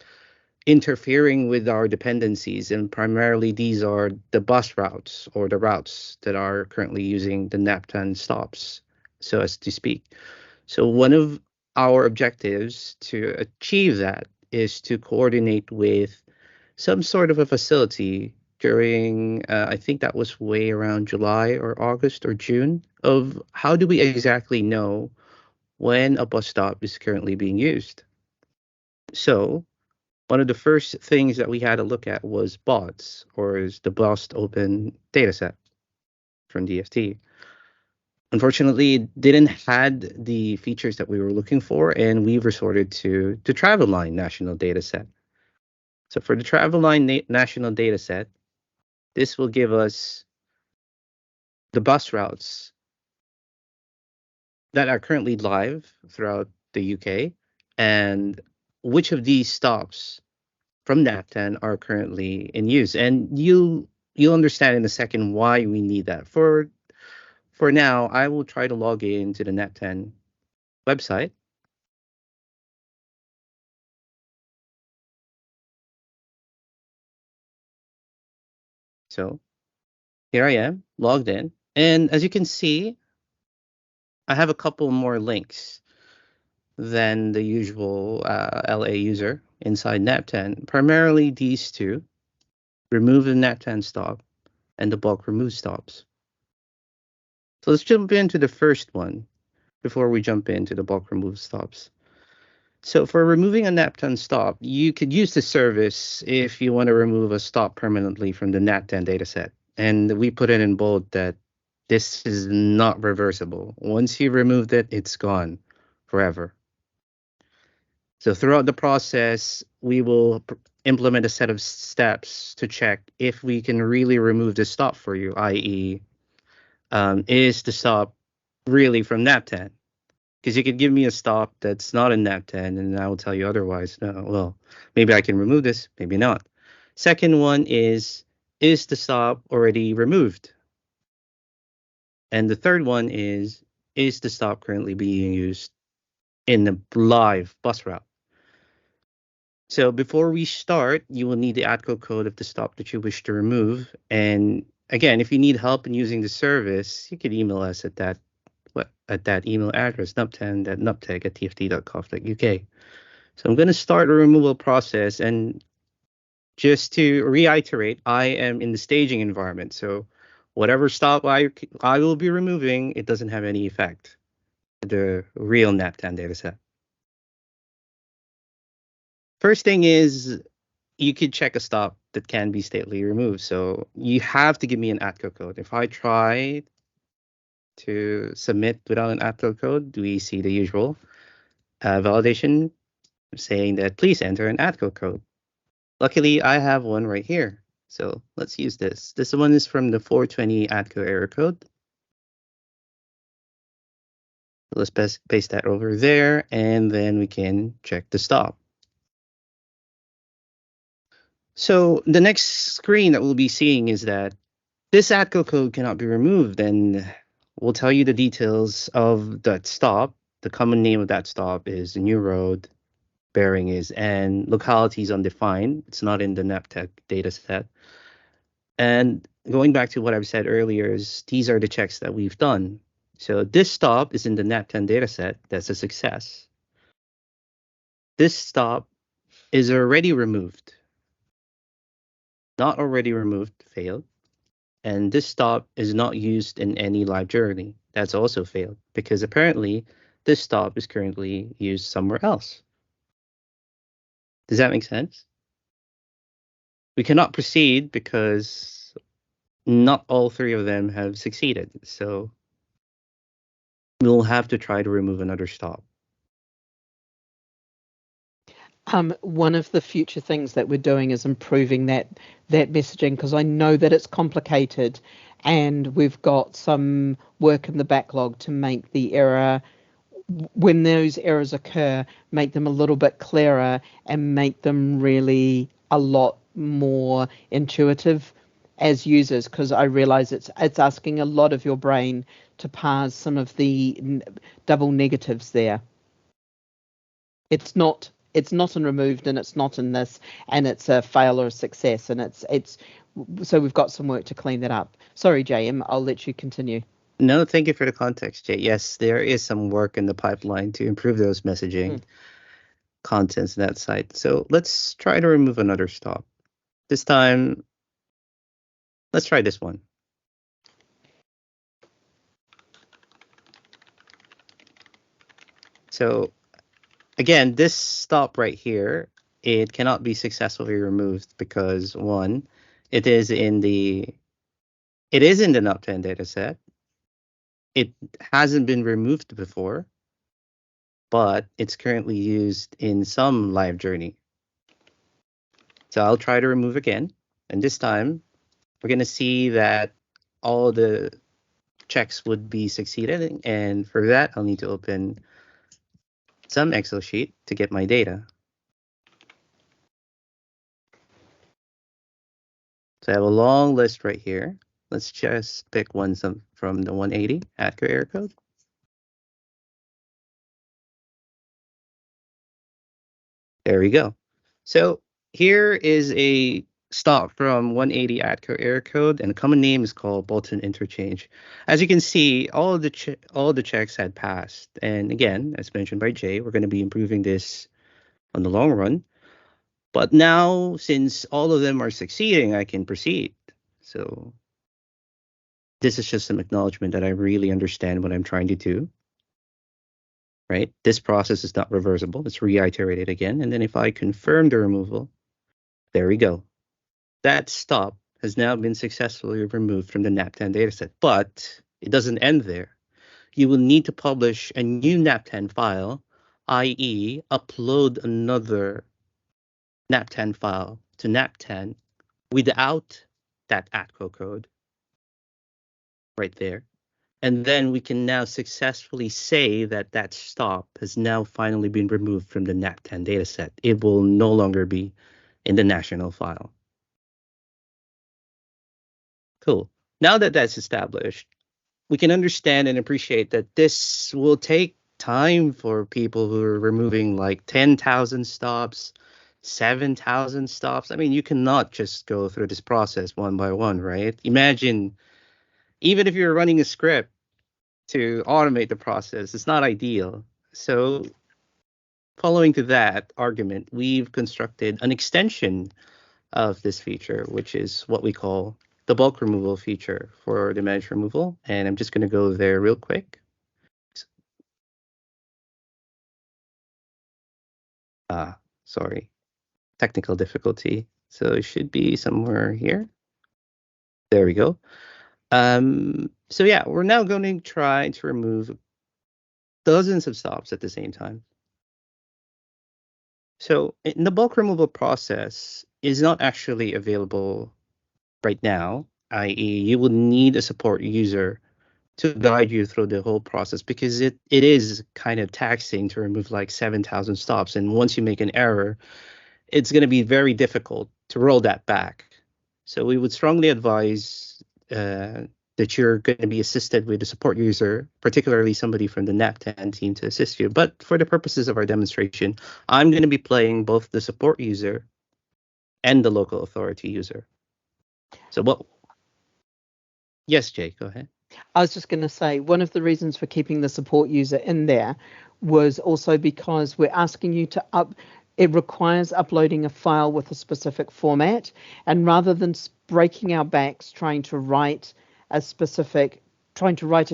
interfering with our dependencies. And primarily, these are the bus routes or the routes that are currently using the NaPTAN stops, so as to speak. So one of our objectives to achieve that is to coordinate with some sort of a facility during, I think that was way around July or August or June, of how do we exactly know when a bus stop is currently being used. So one of the first things that we had to look at was BODS, or is the Bust Open Dataset from DFT. Unfortunately, it didn't had the features that we were looking for, and we resorted to the Travelline National Dataset. So for the Travelline National Dataset, this will give us the bus routes that are currently live throughout the UK, and which of these stops from NaPTAN are currently in use. And you'll understand in a second why we need that. For now, I will try to log into the NaPTAN website. So here I am, logged in. And as you can see, I have a couple more links than the usual LA user inside NaPTAN. Primarily these two, remove the NaPTAN stop and the bulk remove stops. So let's jump into the first one before we jump into the bulk remove stops. So for removing a NaPTAN stop, you could use the service if you want to remove a stop permanently from the NaPTAN dataset. And we put it in bold that this is not reversible. Once you removed it, it's gone forever. So throughout the process, we will implement a set of steps to check if we can really remove the stop for you, i.e., is the stop really from NaPTAN? Because you could give me a stop that's not in NaPTAN, and I will tell you otherwise. No, well, maybe I can remove this, maybe not. Second one is the stop already removed? And the third one is the stop currently being used in the live bus route? So before we start, you will need the ATCO code of the stop that you wish to remove. And again, if you need help in using the service, you can email us at that email address, nuptag@tft.gov.uk. So I'm going to start a removal process. And just to reiterate, I am in the staging environment. So whatever stop I will be removing, it doesn't have any effect on the real NaPTAN dataset. First thing is, you could check a stop that can be stately removed. So you have to give me an ATCO code. If I try to submit without an ATCO code, we see the usual validation saying that please enter an ATCO code. Luckily, I have one right here. So let's use this. This one is from the 420 ATCO error code. Let's paste that over there, and then we can check the stop. So the next screen that we'll be seeing is that this ATCO code cannot be removed. And we'll tell you the details of that stop. The common name of that stop is the new road, bearing is, and locality is undefined. It's not in the NaPTAN data set. And going back to what I've said earlier, is these are the checks that we've done. So this stop is in the NaPTAN data set. That's a success. This stop is already removed. Not already removed, failed. And this stop is not used in any live journey. That's also failed, because apparently this stop is currently used somewhere else. Does that make sense? We cannot proceed because not all three of them have succeeded. So we'll have to try to remove another stop. One of the future things that we're doing is improving that messaging, because I know that it's complicated, and we've got some work in the backlog to make the error, when those errors occur, make them a little bit clearer and make them really a lot more intuitive as users, because I realize it's asking a lot of your brain to parse some of the double negatives there. It's not in removed, and it's not in this, and it's a fail or a success, and it's so we've got some work to clean that up. Sorry, JM, I'll let you continue. No, thank you for the context, Jay. Yes, there is some work in the pipeline to improve those messaging contents in that site. So let's try to remove another stop. This time, let's try this one. So again, this stop right here, it cannot be successfully removed because, one, it is in the NaPTAN data set. It hasn't been removed before, but it's currently used in some live journey. So I'll try to remove again, and this time we're going to see that all the checks would be succeeded, and for that I'll need to open some Excel sheet to get my data. So I have a long list right here. Let's just pick one from the 180 ATCO error code. There we go. So here is a stop from 180 ATCO error code, and the common name is called Bolton interchange. As you can see, all the checks had passed. And again, as mentioned by Jay, we're going to be improving this on the long run. But now, since all of them are succeeding, I can proceed. So this is just some acknowledgement that I really understand what I'm trying to do. Right? This process is not reversible. It's reiterated again. And then if I confirm the removal, there we go. That stop has now been successfully removed from the NaPTAN dataset. But it doesn't end there. You will need to publish a new NaPTAN file, i.e. upload another NaPTAN file to NaPTAN without that ATCO code right there. And then we can now successfully say that that stop has now finally been removed from the NaPTAN dataset. It will no longer be in the national file. Cool. Now that that's established, we can understand and appreciate that this will take time for people who are removing like 10,000 stops, 7,000 stops. I mean, you cannot just go through this process one by one, right? Imagine, even if you're running a script to automate the process, it's not ideal. So following to that argument, we've constructed an extension of this feature, which is what we call the bulk removal feature for the managed removal. And I'm just going to go there real quick. Sorry, technical difficulty. So it should be somewhere here. There we go. So yeah, we're now going to try to remove dozens of stops at the same time. So in the bulk removal process is not actually available right now, i.e. you will need a support user to guide you through the whole process, because it is kind of taxing to remove like 7,000 stops. And once you make an error, it's going to be very difficult to roll that back. So we would strongly advise that you're going to be assisted with a support user, particularly somebody from the NaPTAN team to assist you. But for the purposes of our demonstration, I'm going to be playing both the support user and the local authority user. So what? Yes, Jay, go ahead. I was just going to say, one of the reasons for keeping the support user in there was also because we're asking you to it requires uploading a file with a specific format. And rather than breaking our backs trying to write a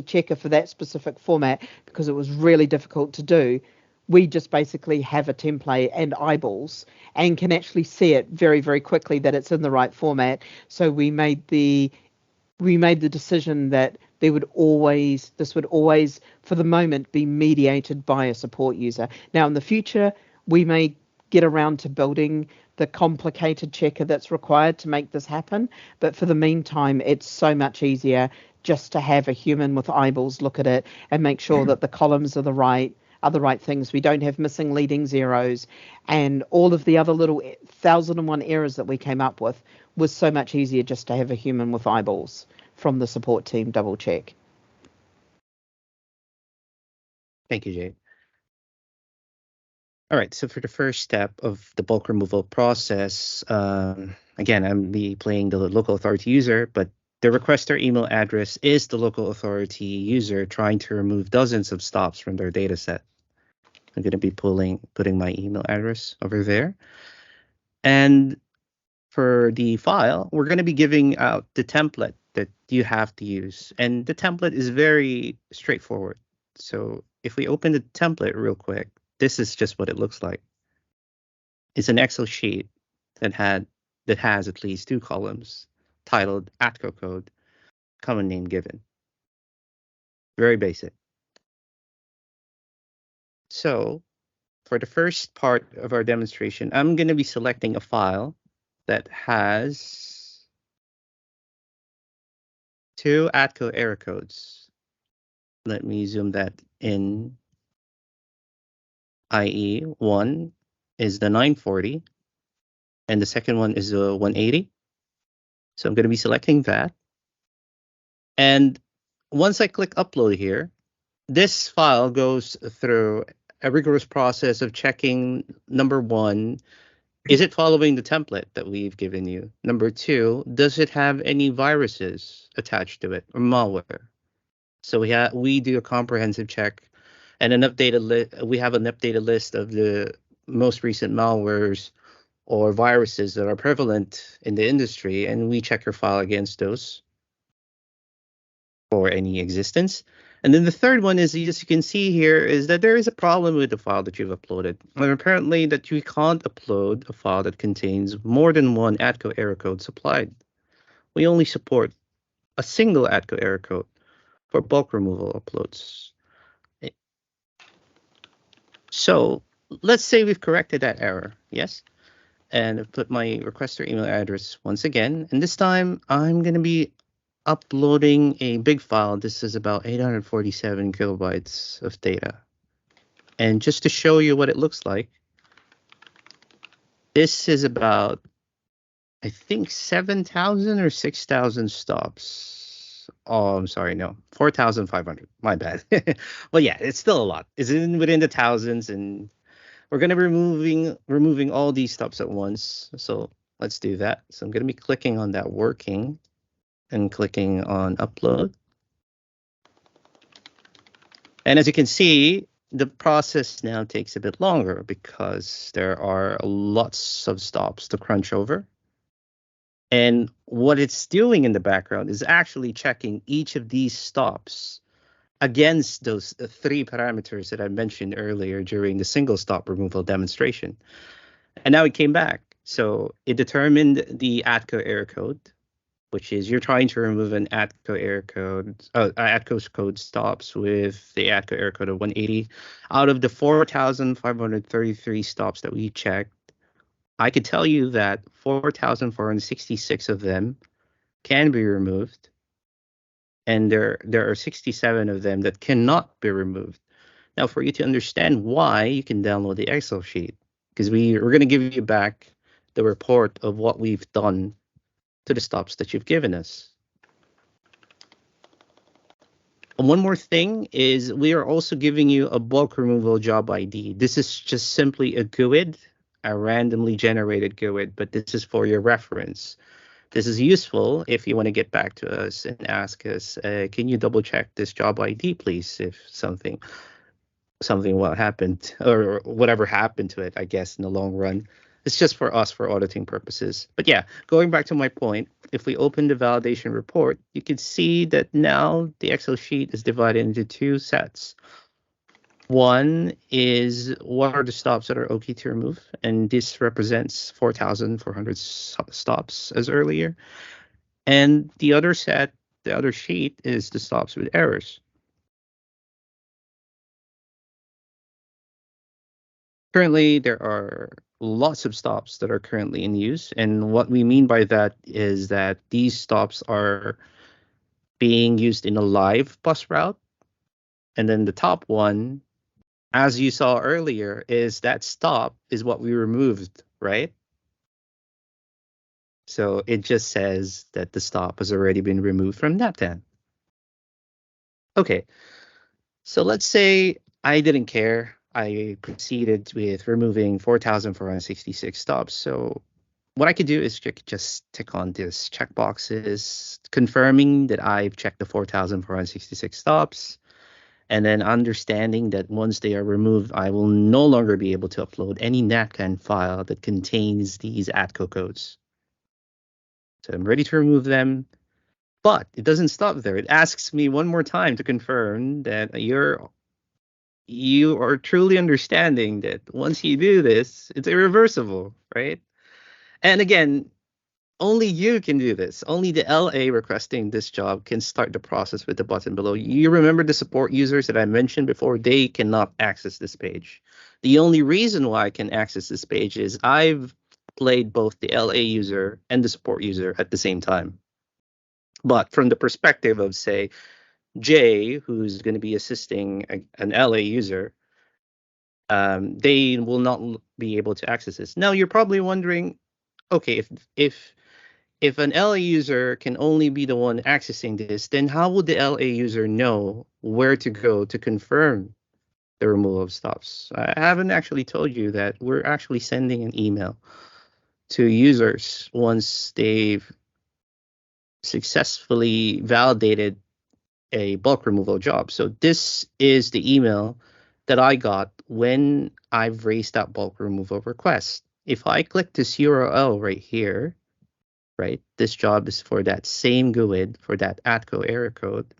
checker for that specific format, because it was really difficult to do, we just basically have a template and eyeballs and can actually see it very, very quickly that it's in the right format. So we made the decision that this would always, for the moment, be mediated by a support user. Now, in the future, we may get around to building the complicated checker that's required to make this happen. But for the meantime, it's so much easier just to have a human with eyeballs look at it and make sure that the columns are the right things. We don't have missing leading zeros, and all of the other little 1,001 errors that we came up with was so much easier just to have a human with eyeballs from the support team double check. Thank you, Jay. All right, so for the first step of the bulk removal process, again, I'm be playing the local authority user, but the requester email address is the local authority user trying to remove dozens of stops from their data set. I'm going to be putting my email address over there. And for the file, we're going to be giving out the template that you have to use. And the template is very straightforward. So if we open the template real quick, this is just what it looks like. It's an Excel sheet that has at least 2 columns titled ATCO code, common name given. Very basic. So for the first part of our demonstration, I'm going to be selecting a file that has 2 ATCO error codes. Let me zoom that in, i.e. one is the 940 and the second one is the 180. So I'm going to be selecting that. And once I click upload here, this file goes through a rigorous process of checking, number 1, is it following the template that we've given you? Number 2, does it have any viruses attached to it or malware? So we do a comprehensive check and we have an updated list of the most recent malwares or viruses that are prevalent in the industry, and we check your file against those for any existence. And then the third one is, as you can see here, is that there is a problem with the file that you've uploaded. And apparently that you can't upload a file that contains more than 1 ATCO error code supplied. We only support a single ATCO error code for bulk removal uploads. So let's say we've corrected that error, yes? And I've put my requester email address once again. And this time I'm going to be uploading a big file. This is about 847 kilobytes of data. And just to show you what it looks like, this is about, I think, 7,000 or 6,000 stops. Oh, I'm sorry, no, 4,500. My bad. Well, yeah, it's still a lot. It's within the thousands, and we're going to be removing all these stops at once. So let's do that. So I'm going to be clicking on that working and clicking on upload. And as you can see, the process now takes a bit longer because there are lots of stops to crunch over. And what it's doing in the background is actually checking each of these stops against those 3 parameters that I mentioned earlier during the single stop removal demonstration. And now it came back. So it determined the ATCO error code, which is you're trying to remove an ATCO error code, ATCO code stops with the ATCO error code of 180. Out of the 4,533 stops that we checked, I could tell you that 4,466 of them can be removed, and there are 67 of them that cannot be removed. Now, for you to understand why, you can download the Excel sheet, because we're going to give you back the report of what we've done to the stops that you've given us. One more thing is we are also giving you a bulk removal job ID. This is just simply a GUID, a randomly generated GUID, but this is for your reference. This is useful if you want to get back to us and ask us, can you double check this job ID, please, if something what happened or whatever happened to it, I guess, in the long run. It's just for us for auditing purposes. But yeah, going back to my point, if we open the validation report, you can see that now the Excel sheet is divided into two sets. One is what are the stops that are okay to remove, and this represents 4,400 stops as earlier. And the other set, the other sheet, is the stops with errors. Currently, there are lots of stops that are currently in use. And what we mean by that is that these stops are being used in a live bus route. And then the top one, as you saw earlier, is that stop is what we removed, right? So it just says that the stop has already been removed from NaPTAN. Okay, so let's say I didn't care. I proceeded with removing 4,466 stops. So what I could do is just tick on this checkboxes, confirming that I've checked the 4,466 stops, and then understanding that once they are removed, I will no longer be able to upload any NaPTAN file that contains these ATCO codes. So I'm ready to remove them, but it doesn't stop there. It asks me one more time to confirm that you are truly understanding that once you do this, it's irreversible, right? And again, only you can do this. Only the LA requesting this job can start the process with the button below. You remember the support users that I mentioned before? They cannot access this page. The only reason why I can access this page is I've played both the LA user and the support user at the same time. But from the perspective of, say, Jay, who's going to be assisting an LA user, they will not be able to access this. Now, you're probably wondering, okay, if an LA user can only be the one accessing this, then how would the LA user know where to go to confirm the removal of stops? I haven't actually told you that we're actually sending an email to users once they've successfully validated a bulk removal job. So this is the email that I got when I've raised that bulk removal request. If I click this URL right here, right, this job is for that same GUID, for that ATCO error code,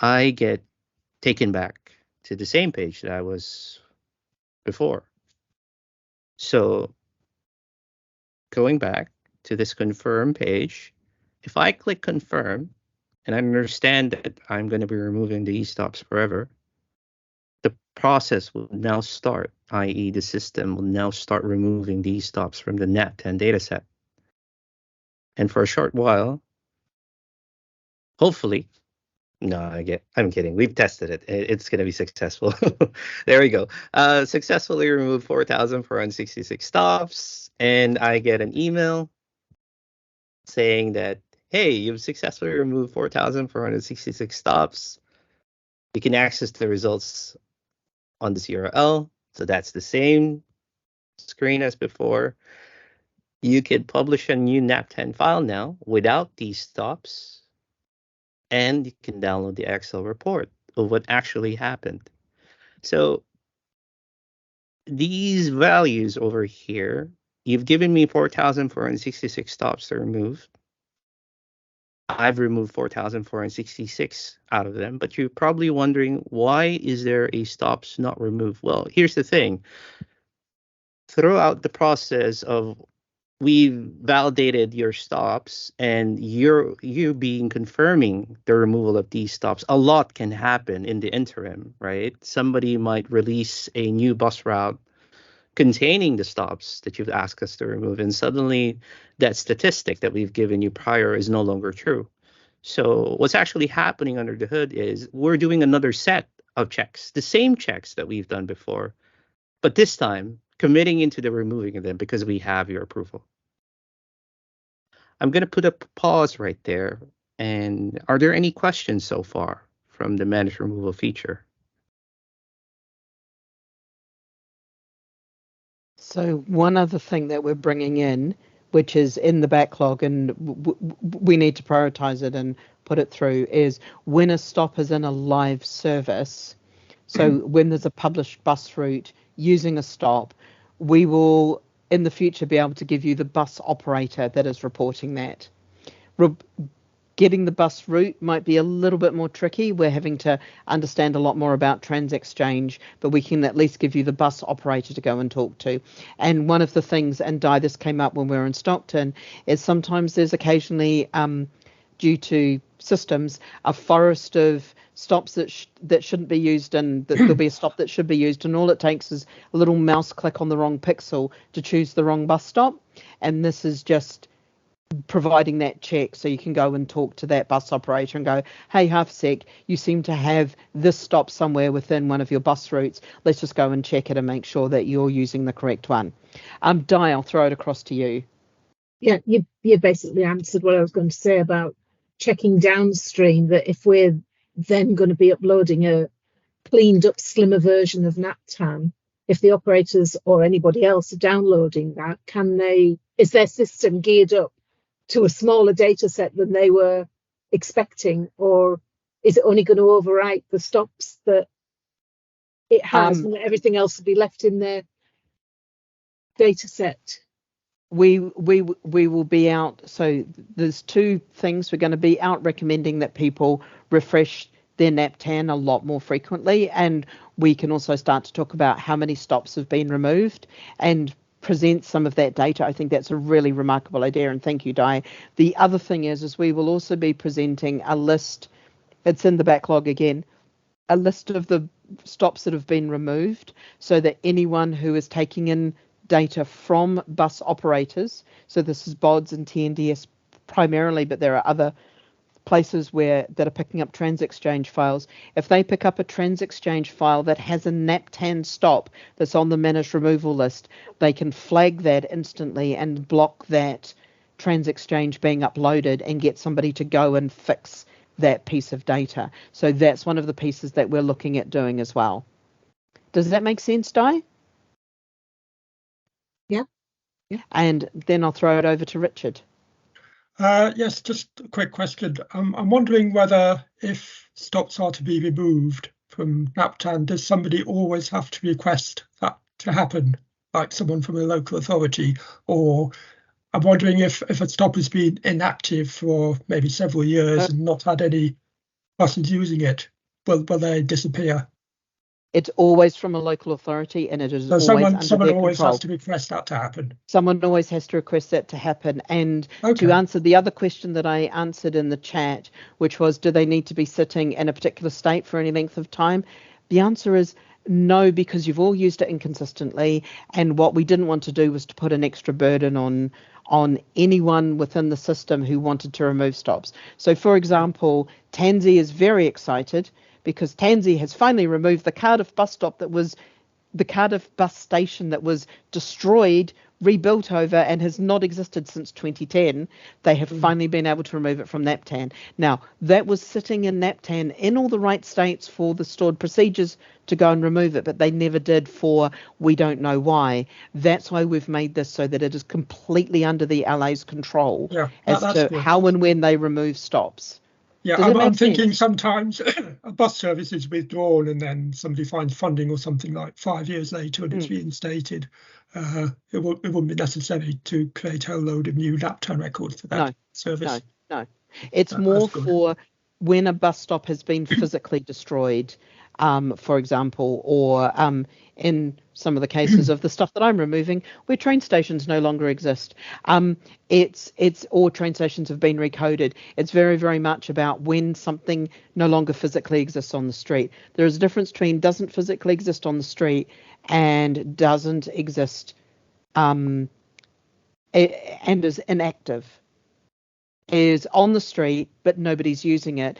I get taken back to the same page that I was before. So going back to this confirm page, if I click confirm, and I understand that I'm going to be removing the e-stops forever, the process will now start, i.e. the system will now start removing these stops from the NaPTAN dataset. And for a short while, hopefully, no, I'm kidding. We've tested it. It's going to be successful. There we go. Successfully removed 4,466 stops, and I get an email saying that, hey, you've successfully removed 4,466 stops. You can access the results on this URL. So that's the same screen as before. You could publish a new NaPTAN file now without these stops, and you can download the Excel report of what actually happened. So these values over here, you've given me 4,466 stops to remove. I've removed 4,466 out of them, but you're probably wondering, why is there a stops not removed? Well, here's the thing. Throughout the process of we validated your stops and you being confirming the removal of these stops, a lot can happen in the interim, right? Somebody might release a new bus route containing the stops that you've asked us to remove, and suddenly that statistic that we've given you prior is no longer true. So what's actually happening under the hood is we're doing another set of checks, the same checks that we've done before, but this time committing into the removing of them because we have your approval. I'm going to put a pause right there And are there any questions so far from the managed removal feature? So one other thing that we're bringing in, which is in the backlog, and we need to prioritize it and put it through, is when a stop is in a live service. So when there's a published bus route using a stop, we will in the future be able to give you the bus operator that is reporting that. Getting the bus route might be a little bit more tricky. We're having to understand a lot more about TransExchange, but we can at least give you the bus operator to go and talk to. And one of the things, and Di, this came up when we were in Stockton, is sometimes there's occasionally, due to systems, a forest of stops that shouldn't be used, and there'll be a stop that should be used, and all it takes is a little mouse click on the wrong pixel to choose the wrong bus stop. And this is just providing that check, so you can go and talk to that bus operator and go, hey, half a sec, you seem to have this stop somewhere within one of your bus routes. Let's just go and check it and make sure that you're using the correct one. Di, I'll throw it across to you. Yeah, you basically answered what I was going to say about checking downstream, that if we're then going to be uploading a cleaned up, slimmer version of NaPTAN, if the operators or anybody else are downloading that, is their system geared up to a smaller data set than they were expecting, or is it only going to overwrite the stops that it has and everything else will be left in their data set? We will be out. So there's two things. We're going to be out recommending that people refresh their NaPTAN a lot more frequently, and we can also start to talk about how many stops have been removed and present some of that data. I think that's a really remarkable idea, and thank you, Di. The other thing is we will also be presenting a list. It's in the backlog again, a list of the stops that have been removed, so that anyone who is taking in data from bus operators, so this is BODs and TNDS primarily, but there are other places that are picking up TransExchange files. If they pick up a TransExchange file that has a NaPTAN stop that's on the managed removal list, they can flag that instantly and block that TransExchange being uploaded and get somebody to go and fix that piece of data. So that's one of the pieces that we're looking at doing as well. Does that make sense, Di? Yeah. And then I'll throw it over to Richard. Yes, just a quick question. I'm wondering whether if stops are to be removed from NaPTAN, does somebody always have to request that to happen, like someone from a local authority? Or I'm wondering if a stop has been inactive for maybe several years and not had any persons using it, will they disappear? It's always from a local authority, and it is always under someone their always control. has to request that to happen. Someone always has to request that to happen. And to answer the other question that I answered in the chat, which was, do they need to be sitting in a particular state for any length of time? The answer is no, because you've all used it inconsistently. And what we didn't want to do was to put an extra burden on anyone within the system who wanted to remove stops. So, for example, Tansy is very excited because Tansy has finally removed the Cardiff bus stop that was the Cardiff bus station that was destroyed, rebuilt over, and has not existed since 2010. They have finally been able to remove it from NaPTAN. Now, that was sitting in NaPTAN in all the right states for the stored procedures to go and remove it, but they never did for we don't know why. That's why we've made this so that it is completely under the LA's control as to how and when they remove stops. Yeah, I'm thinking sometimes a bus service is withdrawn and then somebody finds funding or something like 5 years later and it's reinstated. It wouldn't be necessary to create a whole load of new NaPTAN records for that service. No. It's more for when a bus stop has been physically destroyed, for example, or in some of the cases of the stuff that I'm removing, where train stations no longer exist. It's or train stations have been recoded. It's very, very much about when something no longer physically exists on the street. There is a difference between doesn't physically exist on the street and doesn't exist and is inactive. Is on the street but nobody's using it,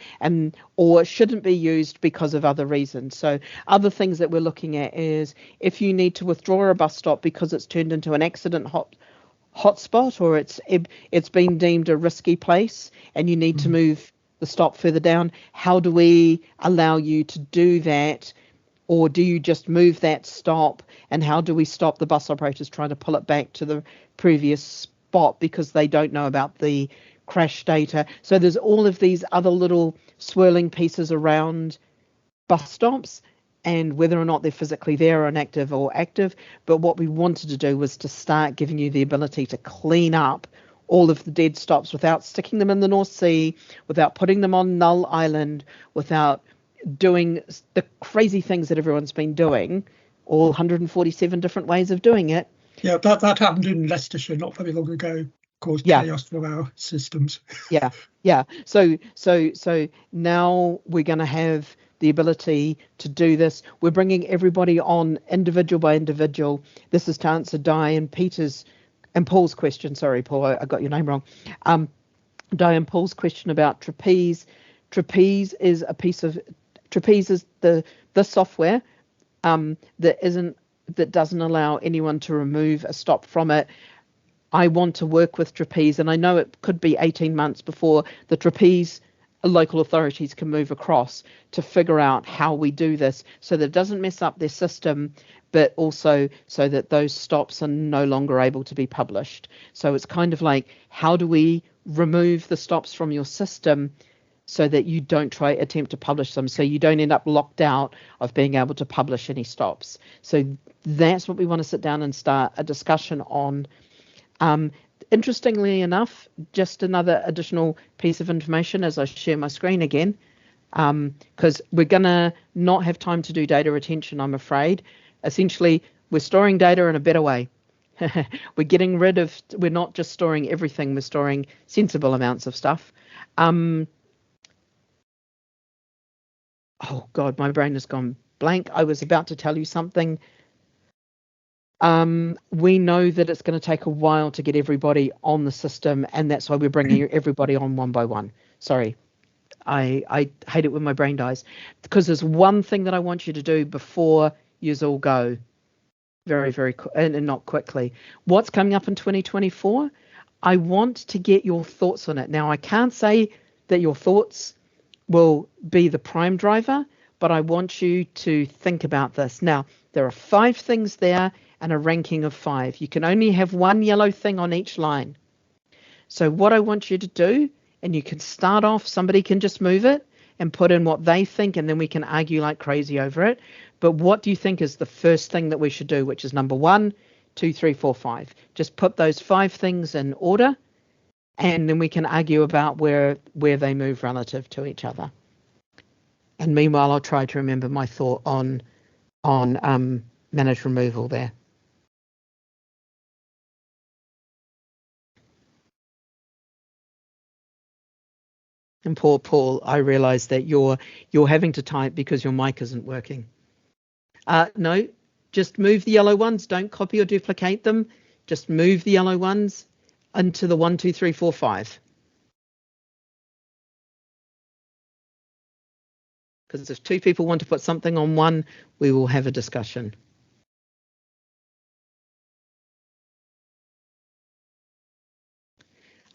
or shouldn't be used because of other reasons. So other things that we're looking at is if you need to withdraw a bus stop because it's turned into an accident hotspot, or it's been deemed a risky place and you need to move the stop further down, how do we allow you to do that? Or do you just move that stop, and how do we stop the bus operators trying to pull it back to the previous spot because they don't know about the crash data? So there's all of these other little swirling pieces around bus stops and whether or not they're physically there or inactive or active. But what we wanted to do was to start giving you the ability to clean up all of the dead stops without sticking them in the North Sea, without putting them on Null Island, without doing the crazy things that everyone's been doing, all 147 different ways of doing it. Yeah, that happened in Leicestershire not very long ago, caused chaos for our systems. Yeah. So now we're going to have the ability to do this. We're bringing everybody on individual by individual. This is to answer Di and Peter's and Paul's question. Sorry, Paul, I got your name wrong. Di and Paul's question about Trapeze. Trapeze is the software that doesn't allow anyone to remove a stop from it. I want to work with Trapeze, and I know it could be 18 months before the Trapeze local authorities can move across to figure out how we do this so that it doesn't mess up their system, but also so that those stops are no longer able to be published. So it's kind of like, how do we remove the stops from your system so that you don't attempt to publish them, so you don't end up locked out of being able to publish any stops. So that's what we want to sit down and start a discussion on. Interestingly enough, just another additional piece of information as I share my screen again, because we're going to not have time to do data retention, I'm afraid. Essentially, we're storing data in a better way. We're not just storing everything, we're storing sensible amounts of stuff. Oh God, my brain has gone blank. I was about to tell you something. We know that it's going to take a while to get everybody on the system, and that's why we're bringing everybody on one by one. Sorry, I hate it when my brain dies, because there's one thing that I want you to do before you all go, very and not quickly. What's coming up in 2024? I want to get your thoughts on it. Now, I can't say that your thoughts will be the prime driver, but I want you to think about this. Now, there are 5 things there and a ranking of 5. You can only have one yellow thing on each line. So what I want you to do, and you can start off, somebody can just move it and put in what they think, and then we can argue like crazy over it. But what do you think is the first thing that we should do, which is number 1, 2, 3, 4, 5? Just put those 5 things in order, and then we can argue about where they move relative to each other. And meanwhile, I'll try to remember my thought on managed removal there. And poor Paul, I realise that you're having to type because your mic isn't working. No, just move the yellow ones. Don't copy or duplicate them. Just move the yellow ones into the 1, 2, 3, 4, 5. Because if 2 people want to put something on 1, we will have a discussion.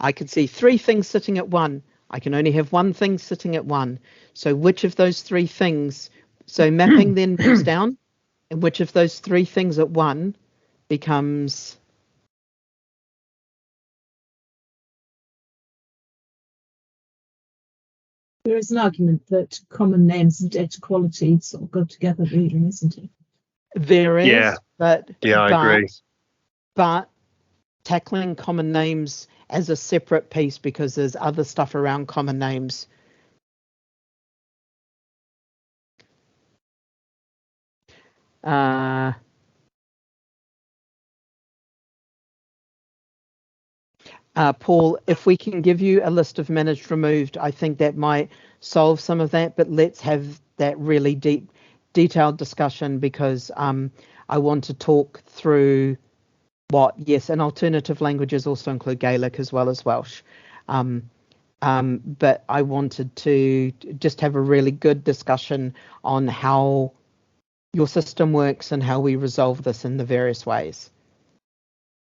I can see 3 things sitting at 1. I can only have 1 thing sitting at 1. So which of those 3 things, so mapping then moves down, and which of those 3 things at 1 becomes... There is an argument that common names and data quality sort of go together, really, isn't it? There is, but I agree. But tackling common names as a separate piece, because there's other stuff around common names. Paul, if we can give you a list of managed removed, I think that might solve some of that, but let's have that really detailed discussion, because I want to talk through yes, and alternative languages also include Gaelic as well as Welsh. But I wanted to just have a really good discussion on how your system works and how we resolve this in the various ways.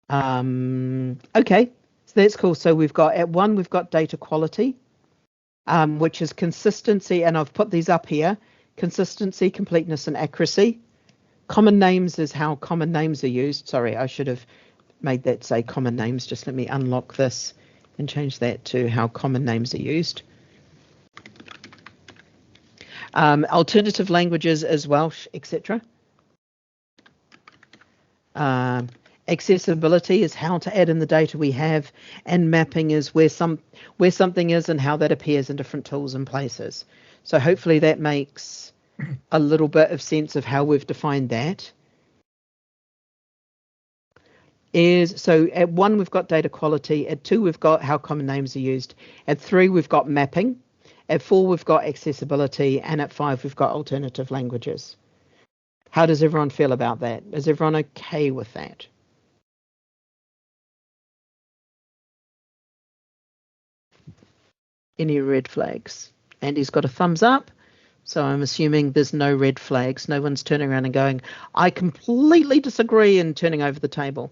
Okay, so that's cool. So we've got at 1, we've got data quality, which is consistency, and I've put these up here: consistency, completeness, and accuracy. Common names is how common names are used. Sorry, I should have made that say common names. Just let me unlock this and change that to how common names are used. Alternative languages is Welsh, etc. Accessibility is how to add in the data we have, and mapping is where something is and how that appears in different tools and places. So hopefully that makes a little bit of sense of how we've defined that. So at 1 we've got data quality, at 2 we've got how common names are used, at 3 we've got mapping, at 4 we've got accessibility, and at 5 we've got alternative languages. How does everyone feel about that? Is everyone okay with that? Any red flags? Andy's got a thumbs up, so I'm assuming there's no red flags. No one's turning around and going, I completely disagree, and turning over the table.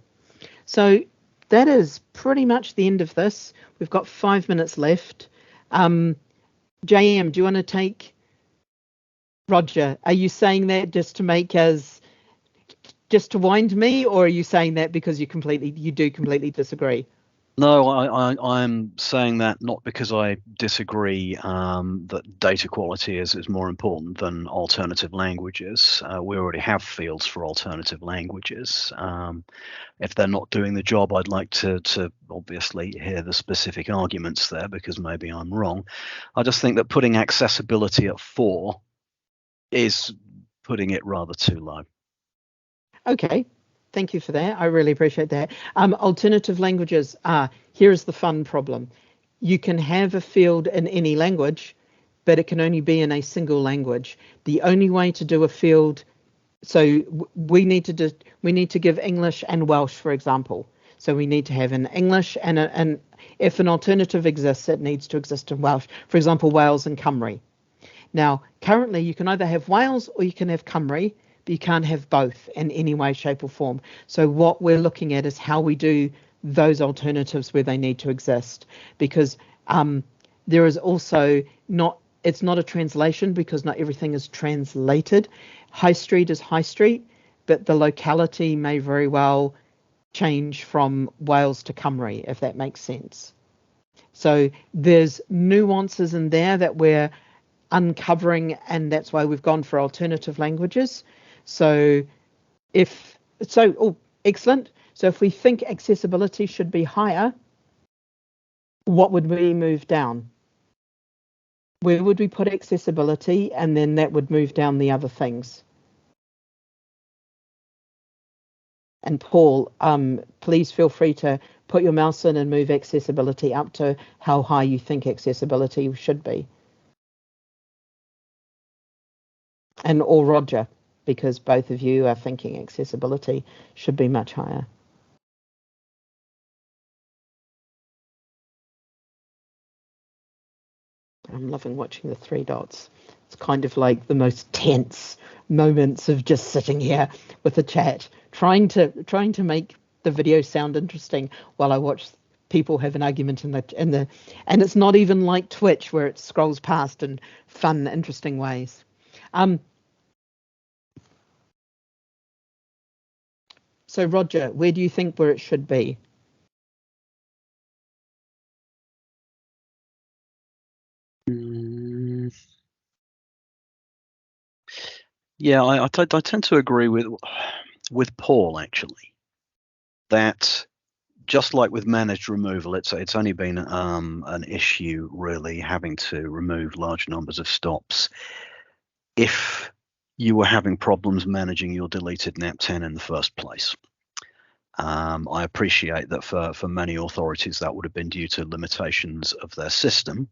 So that is pretty much the end of this. We've got 5 minutes left. JM, do you want to take Roger? Are you saying that just to wind me, or are you saying that because you do completely disagree? No, I'm saying that not because I disagree that data quality is more important than alternative languages. We already have fields for alternative languages. If they're not doing the job, I'd like to obviously hear the specific arguments there, because maybe I'm wrong. I just think that putting accessibility at 4 is putting it rather too low. Okay, thank you for that. I really appreciate that. Alternative languages. Here's the fun problem. You can have a field in any language, but it can only be in a single language. The only way to do a field, so we need to give English and Welsh, for example. So we need to have an English and if an alternative exists, it needs to exist in Welsh. For example, Wales and Cymru. Now, currently, you can either have Wales or you can have Cymru, but you can't have both in any way, shape, or form. So what we're looking at is how we do those alternatives where they need to exist, because there is also it's not a translation, because not everything is translated. High street is high street, but the locality may very well change from Wales to Cymru, if that makes sense. So there's nuances in there that we're uncovering, and that's why we've gone for alternative languages. So excellent. So if we think accessibility should be higher, what would we move down? Where would we put accessibility, and then that would move down the other things? And Paul, please feel free to put your mouse in and move accessibility up to how high you think accessibility should be. Or Roger, because both of you are thinking accessibility should be much higher. I'm loving watching the 3 dots. It's kind of like the most tense moments of just sitting here with the chat, trying to make the video sound interesting while I watch people have an argument and it's not even like Twitch where it scrolls past in fun, interesting ways. So Roger, where do you think where it should be? Yeah, I tend to agree with Paul, actually, that just like with managed removal, it's only been an issue really having to remove large numbers of stops if you were having problems managing your deleted NaPTAN in the first place. I appreciate that for many authorities that would have been due to limitations of their system,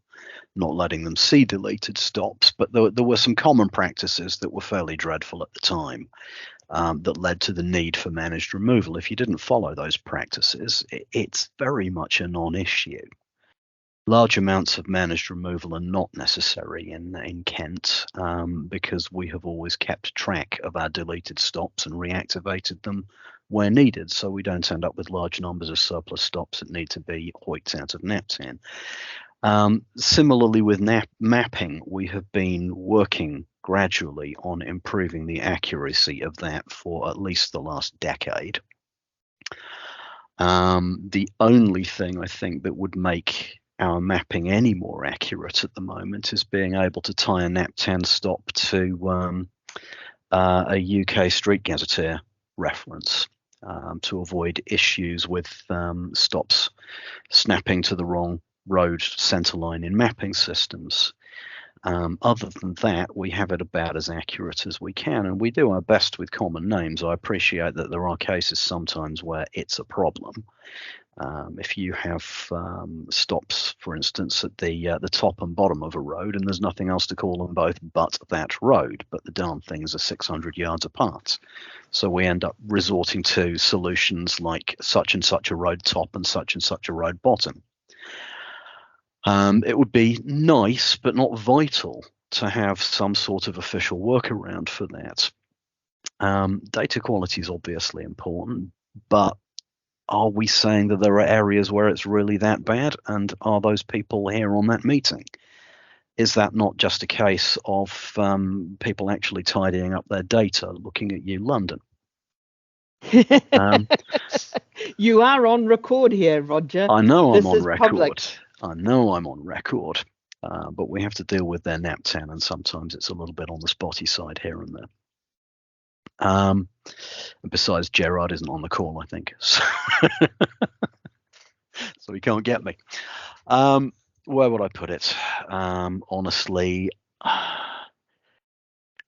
not letting them see deleted stops, but there were some common practices that were fairly dreadful at the time that led to the need for managed removal. If you didn't follow those practices, it's very much a non-issue. Large amounts of managed removal are not necessary in Kent because we have always kept track of our deleted stops and reactivated them where needed, so we don't end up with large numbers of surplus stops that need to be hoiked out of NaPTAN. Similarly with mapping, we have been working gradually on improving the accuracy of that for at least the last decade. The only thing I think that would make our mapping any more accurate at the moment is being able to tie a NaPTAN stop to a UK Street Gazetteer reference to avoid issues with stops snapping to the wrong road centerline in mapping systems. Other than that, we have it about as accurate as we can, and we do our best with common names. I appreciate that there are cases sometimes where it's a problem. If you have stops, for instance, at the top and bottom of a road, and there's nothing else to call them both but that road, but the darn things are 600 yards apart. So we end up resorting to solutions like such and such a road top and such a road bottom. It would be nice, but not vital, to have some sort of official workaround for that. Data quality is obviously important, but are we saying that there are areas where it's really that bad? And are those people here on that meeting? Is that not just a case of people actually tidying up their data, looking at you, London? You are on record here, Roger. I know I'm on record. Public. I know I'm on record, but we have to deal with their NaPTAN, and sometimes it's a little bit on the spotty side here and there. And besides, Gerard isn't on the call, I think, so he can't get me. Where would I put it? Honestly,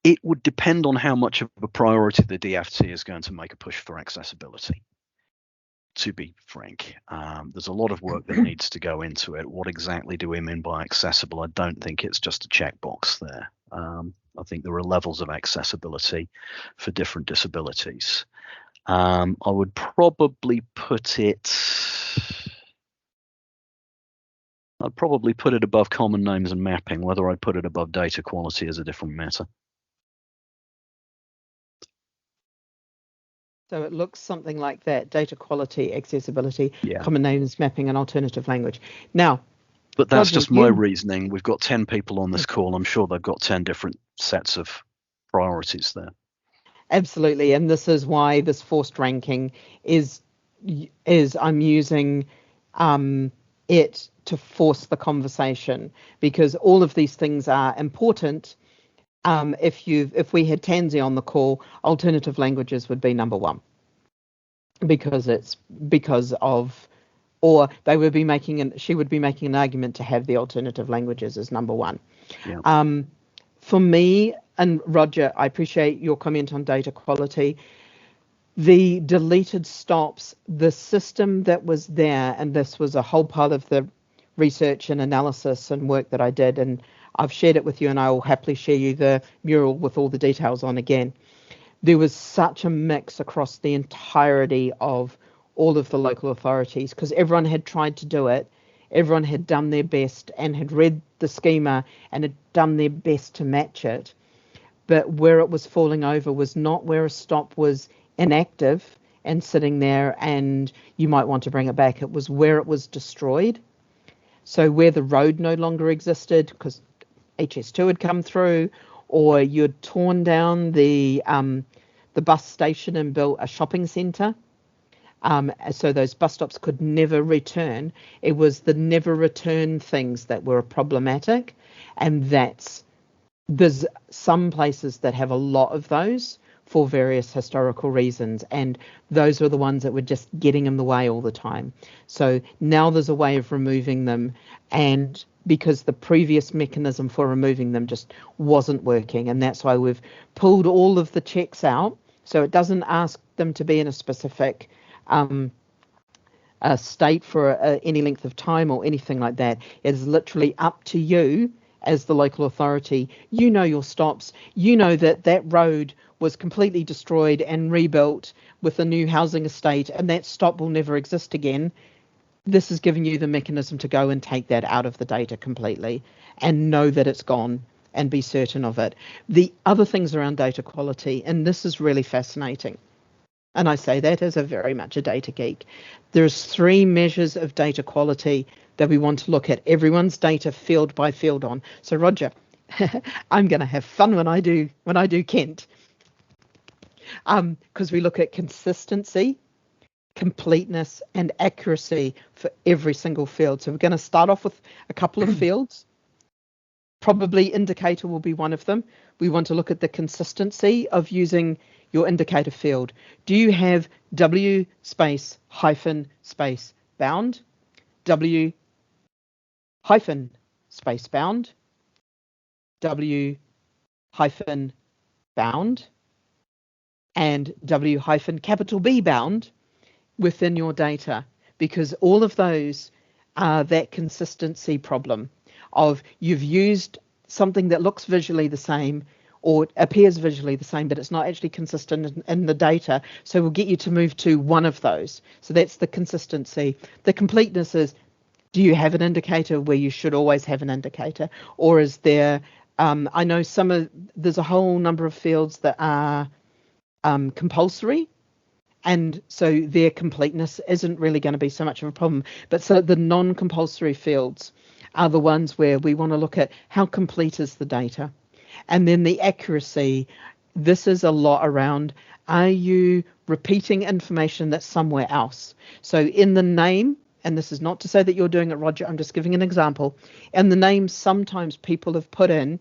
it would depend on how much of a priority the DFT is going to make a push for accessibility. To be frank, there's a lot of work that needs to go into it. What exactly do we mean by accessible? I don't think it's just a checkbox there. I think there are levels of accessibility for different disabilities. I would probably put it. I'd probably put it above common names and mapping. Whether I'd put it above data quality is a different matter. So it looks something like that: data quality, accessibility, Yeah. common names, mapping, and alternative language. Now, but that's Roger, just my reasoning. We've got 10 people on this call. I'm sure they've got 10 different sets of priorities there. Absolutely, and this is why this forced ranking is I'm using it to force the conversation, because all of these things are important. If we had Tansy on the call, alternative languages would be number one, or they would be she would be making an argument to have the alternative languages as number one. Yeah. For me, and Roger, I appreciate your comment on data quality. The deleted stops, the system that was there, and this was a whole part of the research and analysis and work that I did, and I've shared it with you, and I will happily share you the mural with all the details on again. There was such a mix across the entirety of all of the local authorities, because everyone had tried to do it. Everyone had done their best and had read the schema and had done their best to match it. But where it was falling over was not where a stop was inactive and sitting there and you might want to bring it back. It was where it was destroyed. So where the road no longer existed because HS2 had come through, or you'd torn down the bus station and built a shopping centre. So those bus stops could never return. It was the never return things that were problematic, and there's some places that have a lot of those for various historical reasons, and those are the ones that were just getting in the way all the time. So now there's a way of removing them, and because the previous mechanism for removing them just wasn't working, and that's why we've pulled all of the checks out. So it doesn't ask them to be in a specific state for any length of time or anything like that. It is literally up to you as the local authority. You know your stops. You know that road was completely destroyed and rebuilt with a new housing estate, and that stop will never exist again. This is giving you the mechanism to go and take that out of the data completely and know that it's gone and be certain of it. The other things around data quality, and this is really fascinating. and I say that as a very much a data geek. There's 3 measures of data quality that we want to look at everyone's data field by field on. So Roger, I'm going to have fun when I do Kent, because we look at consistency, completeness, and accuracy for every single field. So we're going to start off with a couple of fields. Probably indicator will be one of them. We want to look at the consistency of using your indicator field. Do you have W space hyphen space bound, W hyphen space bound, W hyphen bound, and W hyphen capital B bound within your data? Because all of those are that consistency problem of you've used something that looks visually the same or appears visually the same, but it's not actually consistent in the data. So we'll get you to move to one of those. So that's the consistency. The completeness is, do you have an indicator where you should always have an indicator? Or is there, I know there's a whole number of fields that are compulsory. And so their completeness isn't really going to be so much of a problem. But so the non-compulsory fields are the ones where we want to look at how complete is the data. And then the accuracy, this is a lot around, are you repeating information that's somewhere else? So in the name, and this is not to say that you're doing it, Roger, I'm just giving an example. In the name, sometimes people have put in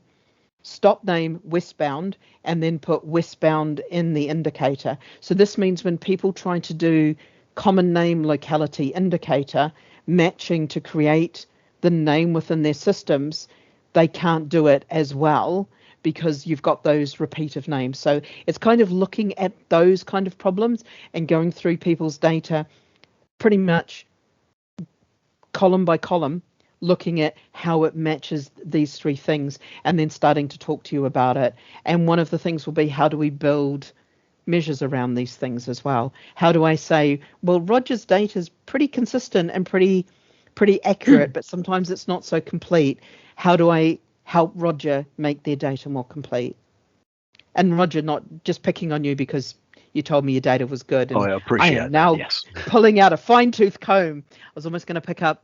stop name westbound and then put westbound in the indicator. So this means when people try to do common name locality indicator matching to create the name within their systems, they can't do it as well because you've got those repeative names. So it's kind of looking at those kind of problems and going through people's data pretty much column by column, looking at how it matches these 3 things and then starting to talk to you about it. And one of the things will be, how do we build measures around these things as well? How do I say, well, Roger's data is pretty consistent and pretty accurate, but sometimes it's not so complete. How do I help Roger make their data more complete? And Roger, not just picking on you because you told me your data was good. And I appreciate I am now pulling out a fine-tooth comb. I was almost going to pick up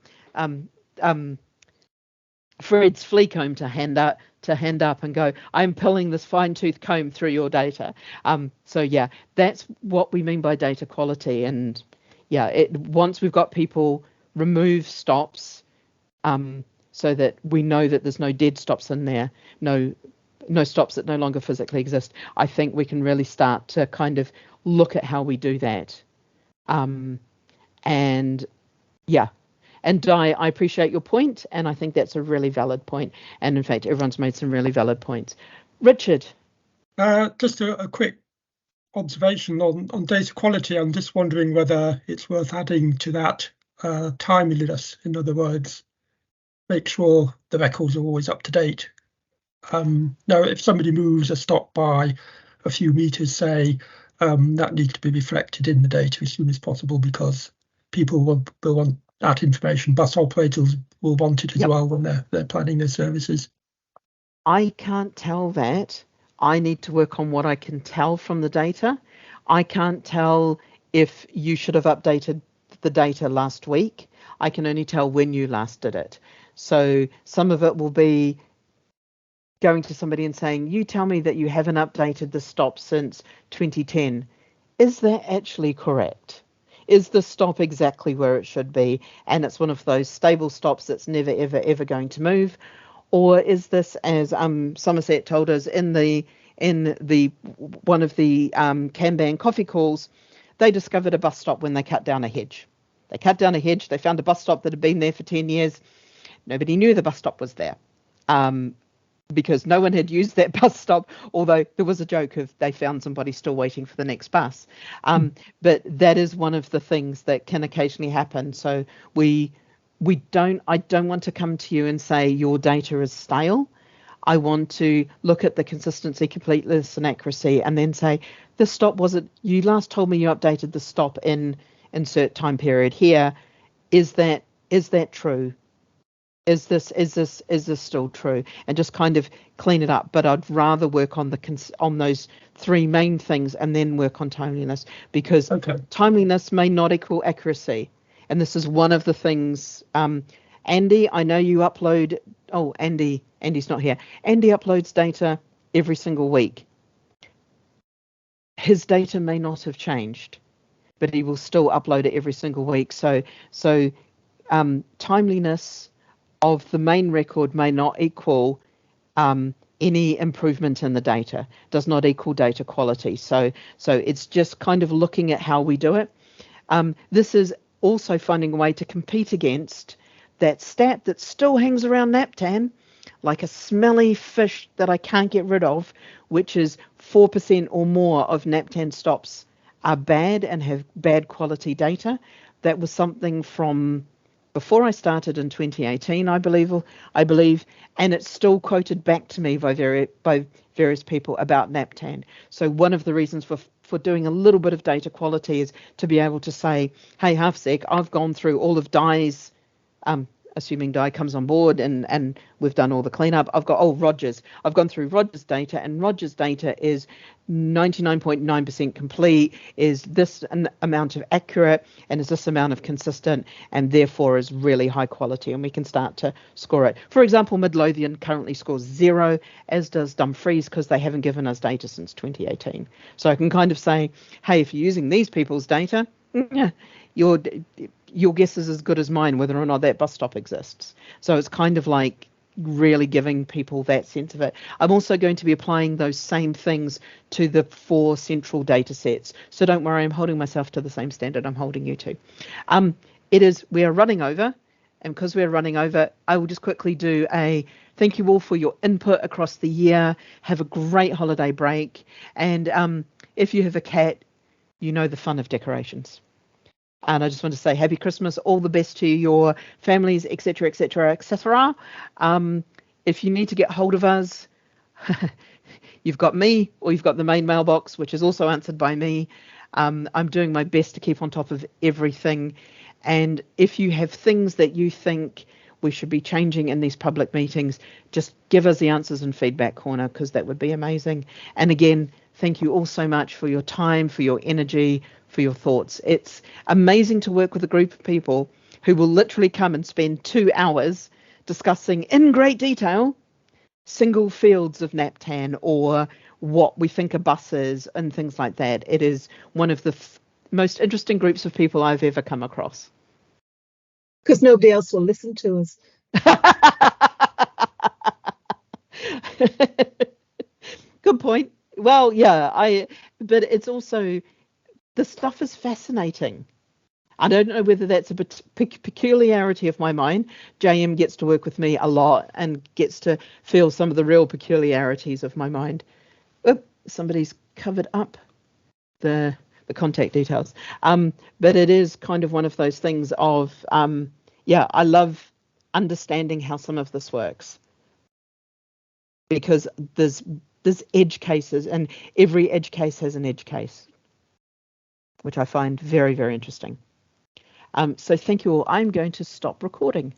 Fred's flea comb to hand up and go, I'm pulling this fine-tooth comb through your data. So yeah, that's what we mean by data quality. And yeah, once we've got people remove stops, so that we know that there's no dead stops in there, no stops that no longer physically exist, I think we can really start to kind of look at how we do that. And yeah, and I appreciate your point, and I think that's a really valid point. And in fact, everyone's made some really valid points. Richard? Just a quick observation on data quality. I'm just wondering whether it's worth adding to that timeliness. In other words, make sure the records are always up to date. Now, if somebody moves a stop by a few meters, say, that needs to be reflected in the data as soon as possible, because people will want that information. Bus operators will want it as well when they're planning their services. I can't tell that. I need to work on what I can tell from the data. I can't tell if you should have updated the data last week. I can only tell when you last did it. So some of it will be going to somebody and saying, you tell me that you haven't updated the stop since 2010. Is that actually correct? Is the stop exactly where it should be? And it's one of those stable stops that's never, ever, ever going to move? Or is this, as Somerset told us in the one of the Kanban coffee calls, they discovered a bus stop when they cut down a hedge. They cut down a hedge. They found a bus stop that had been there for 10 years. Nobody knew the bus stop was there. Because no one had used that bus stop, although there was a joke of they found somebody still waiting for the next bus. But that is one of the things that can occasionally happen. So I don't want to come to you and say your data is stale. I want to look at the consistency, completeness, and accuracy, and then say, the stop wasn't, you last told me you updated the stop in insert time period here. Is that true? is this still true, and just kind of clean it up. But I'd rather work on on those three main things and then work on timeliness, because timeliness may not equal accuracy, and this is one of the things. Andy, I know you upload. Oh, Andy's not here. Andy uploads data every single week. His data may not have changed, but he will still upload it every single week. So timeliness of the main record may not equal any improvement in the data, does not equal data quality. So it's just kind of looking at how we do it. This is also finding a way to compete against that stat that still hangs around NaPTAN like a smelly fish that I can't get rid of, which is 4% or more of NaPTAN stops are bad and have bad quality data. That was something from before I started in 2018, I believe, and it's still quoted back to me by various people about NaPTAN. So one of the reasons for doing a little bit of data quality is to be able to say, hey, HalfSec, I've gone through all of Di's, assuming Di comes on board and we've done all the cleanup. I've gone through Roger's data, and Roger's data is 99.9% complete, is this an amount of accurate, and is this amount of consistent, and therefore is really high quality, and we can start to score it. For example, Midlothian currently scores 0, as does Dumfries, because they haven't given us data since 2018. So I can kind of say, hey, if you're using these people's data, your guess is as good as mine whether or not that bus stop exists. So it's kind of like really giving people that sense of it. I'm also going to be applying those same things to the 4 central data sets. So don't worry, I'm holding myself to the same standard I'm holding you to. We are running over, and because we're running over, I will just quickly do a thank you all for your input across the year. Have a great holiday break. And if you have a cat, you know the fun of decorations. And I just want to say happy Christmas, all the best to your families, etc., etc., etc. If you need to get hold of us, you've got me, or you've got the main mailbox, which is also answered by me. I'm doing my best to keep on top of everything. And if you have things that you think we should be changing in these public meetings, just give us the answers in feedback corner, because that would be amazing. And again, thank you all so much for your time, for your energy, for your thoughts. It's amazing to work with a group of people who will literally come and spend 2 hours discussing in great detail single fields of NaPTAN or what we think are buses and things like that. It is one of the most interesting groups of people I've ever come across. Because nobody else will listen to us. Good point. Well, yeah, but it's also, the stuff is fascinating. I don't know whether that's a peculiarity of my mind. JM gets to work with me a lot and gets to feel some of the real peculiarities of my mind. Oh, somebody's covered up the contact details. But it is kind of one of those things of, I love understanding how some of this works, because there's edge cases, and every edge case has an edge case, which I find very, very interesting. So thank you all. I'm going to stop recording.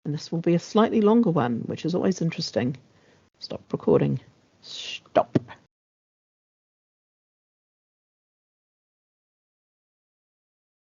And this will be a slightly longer one, which is always interesting. Stop recording. Stop.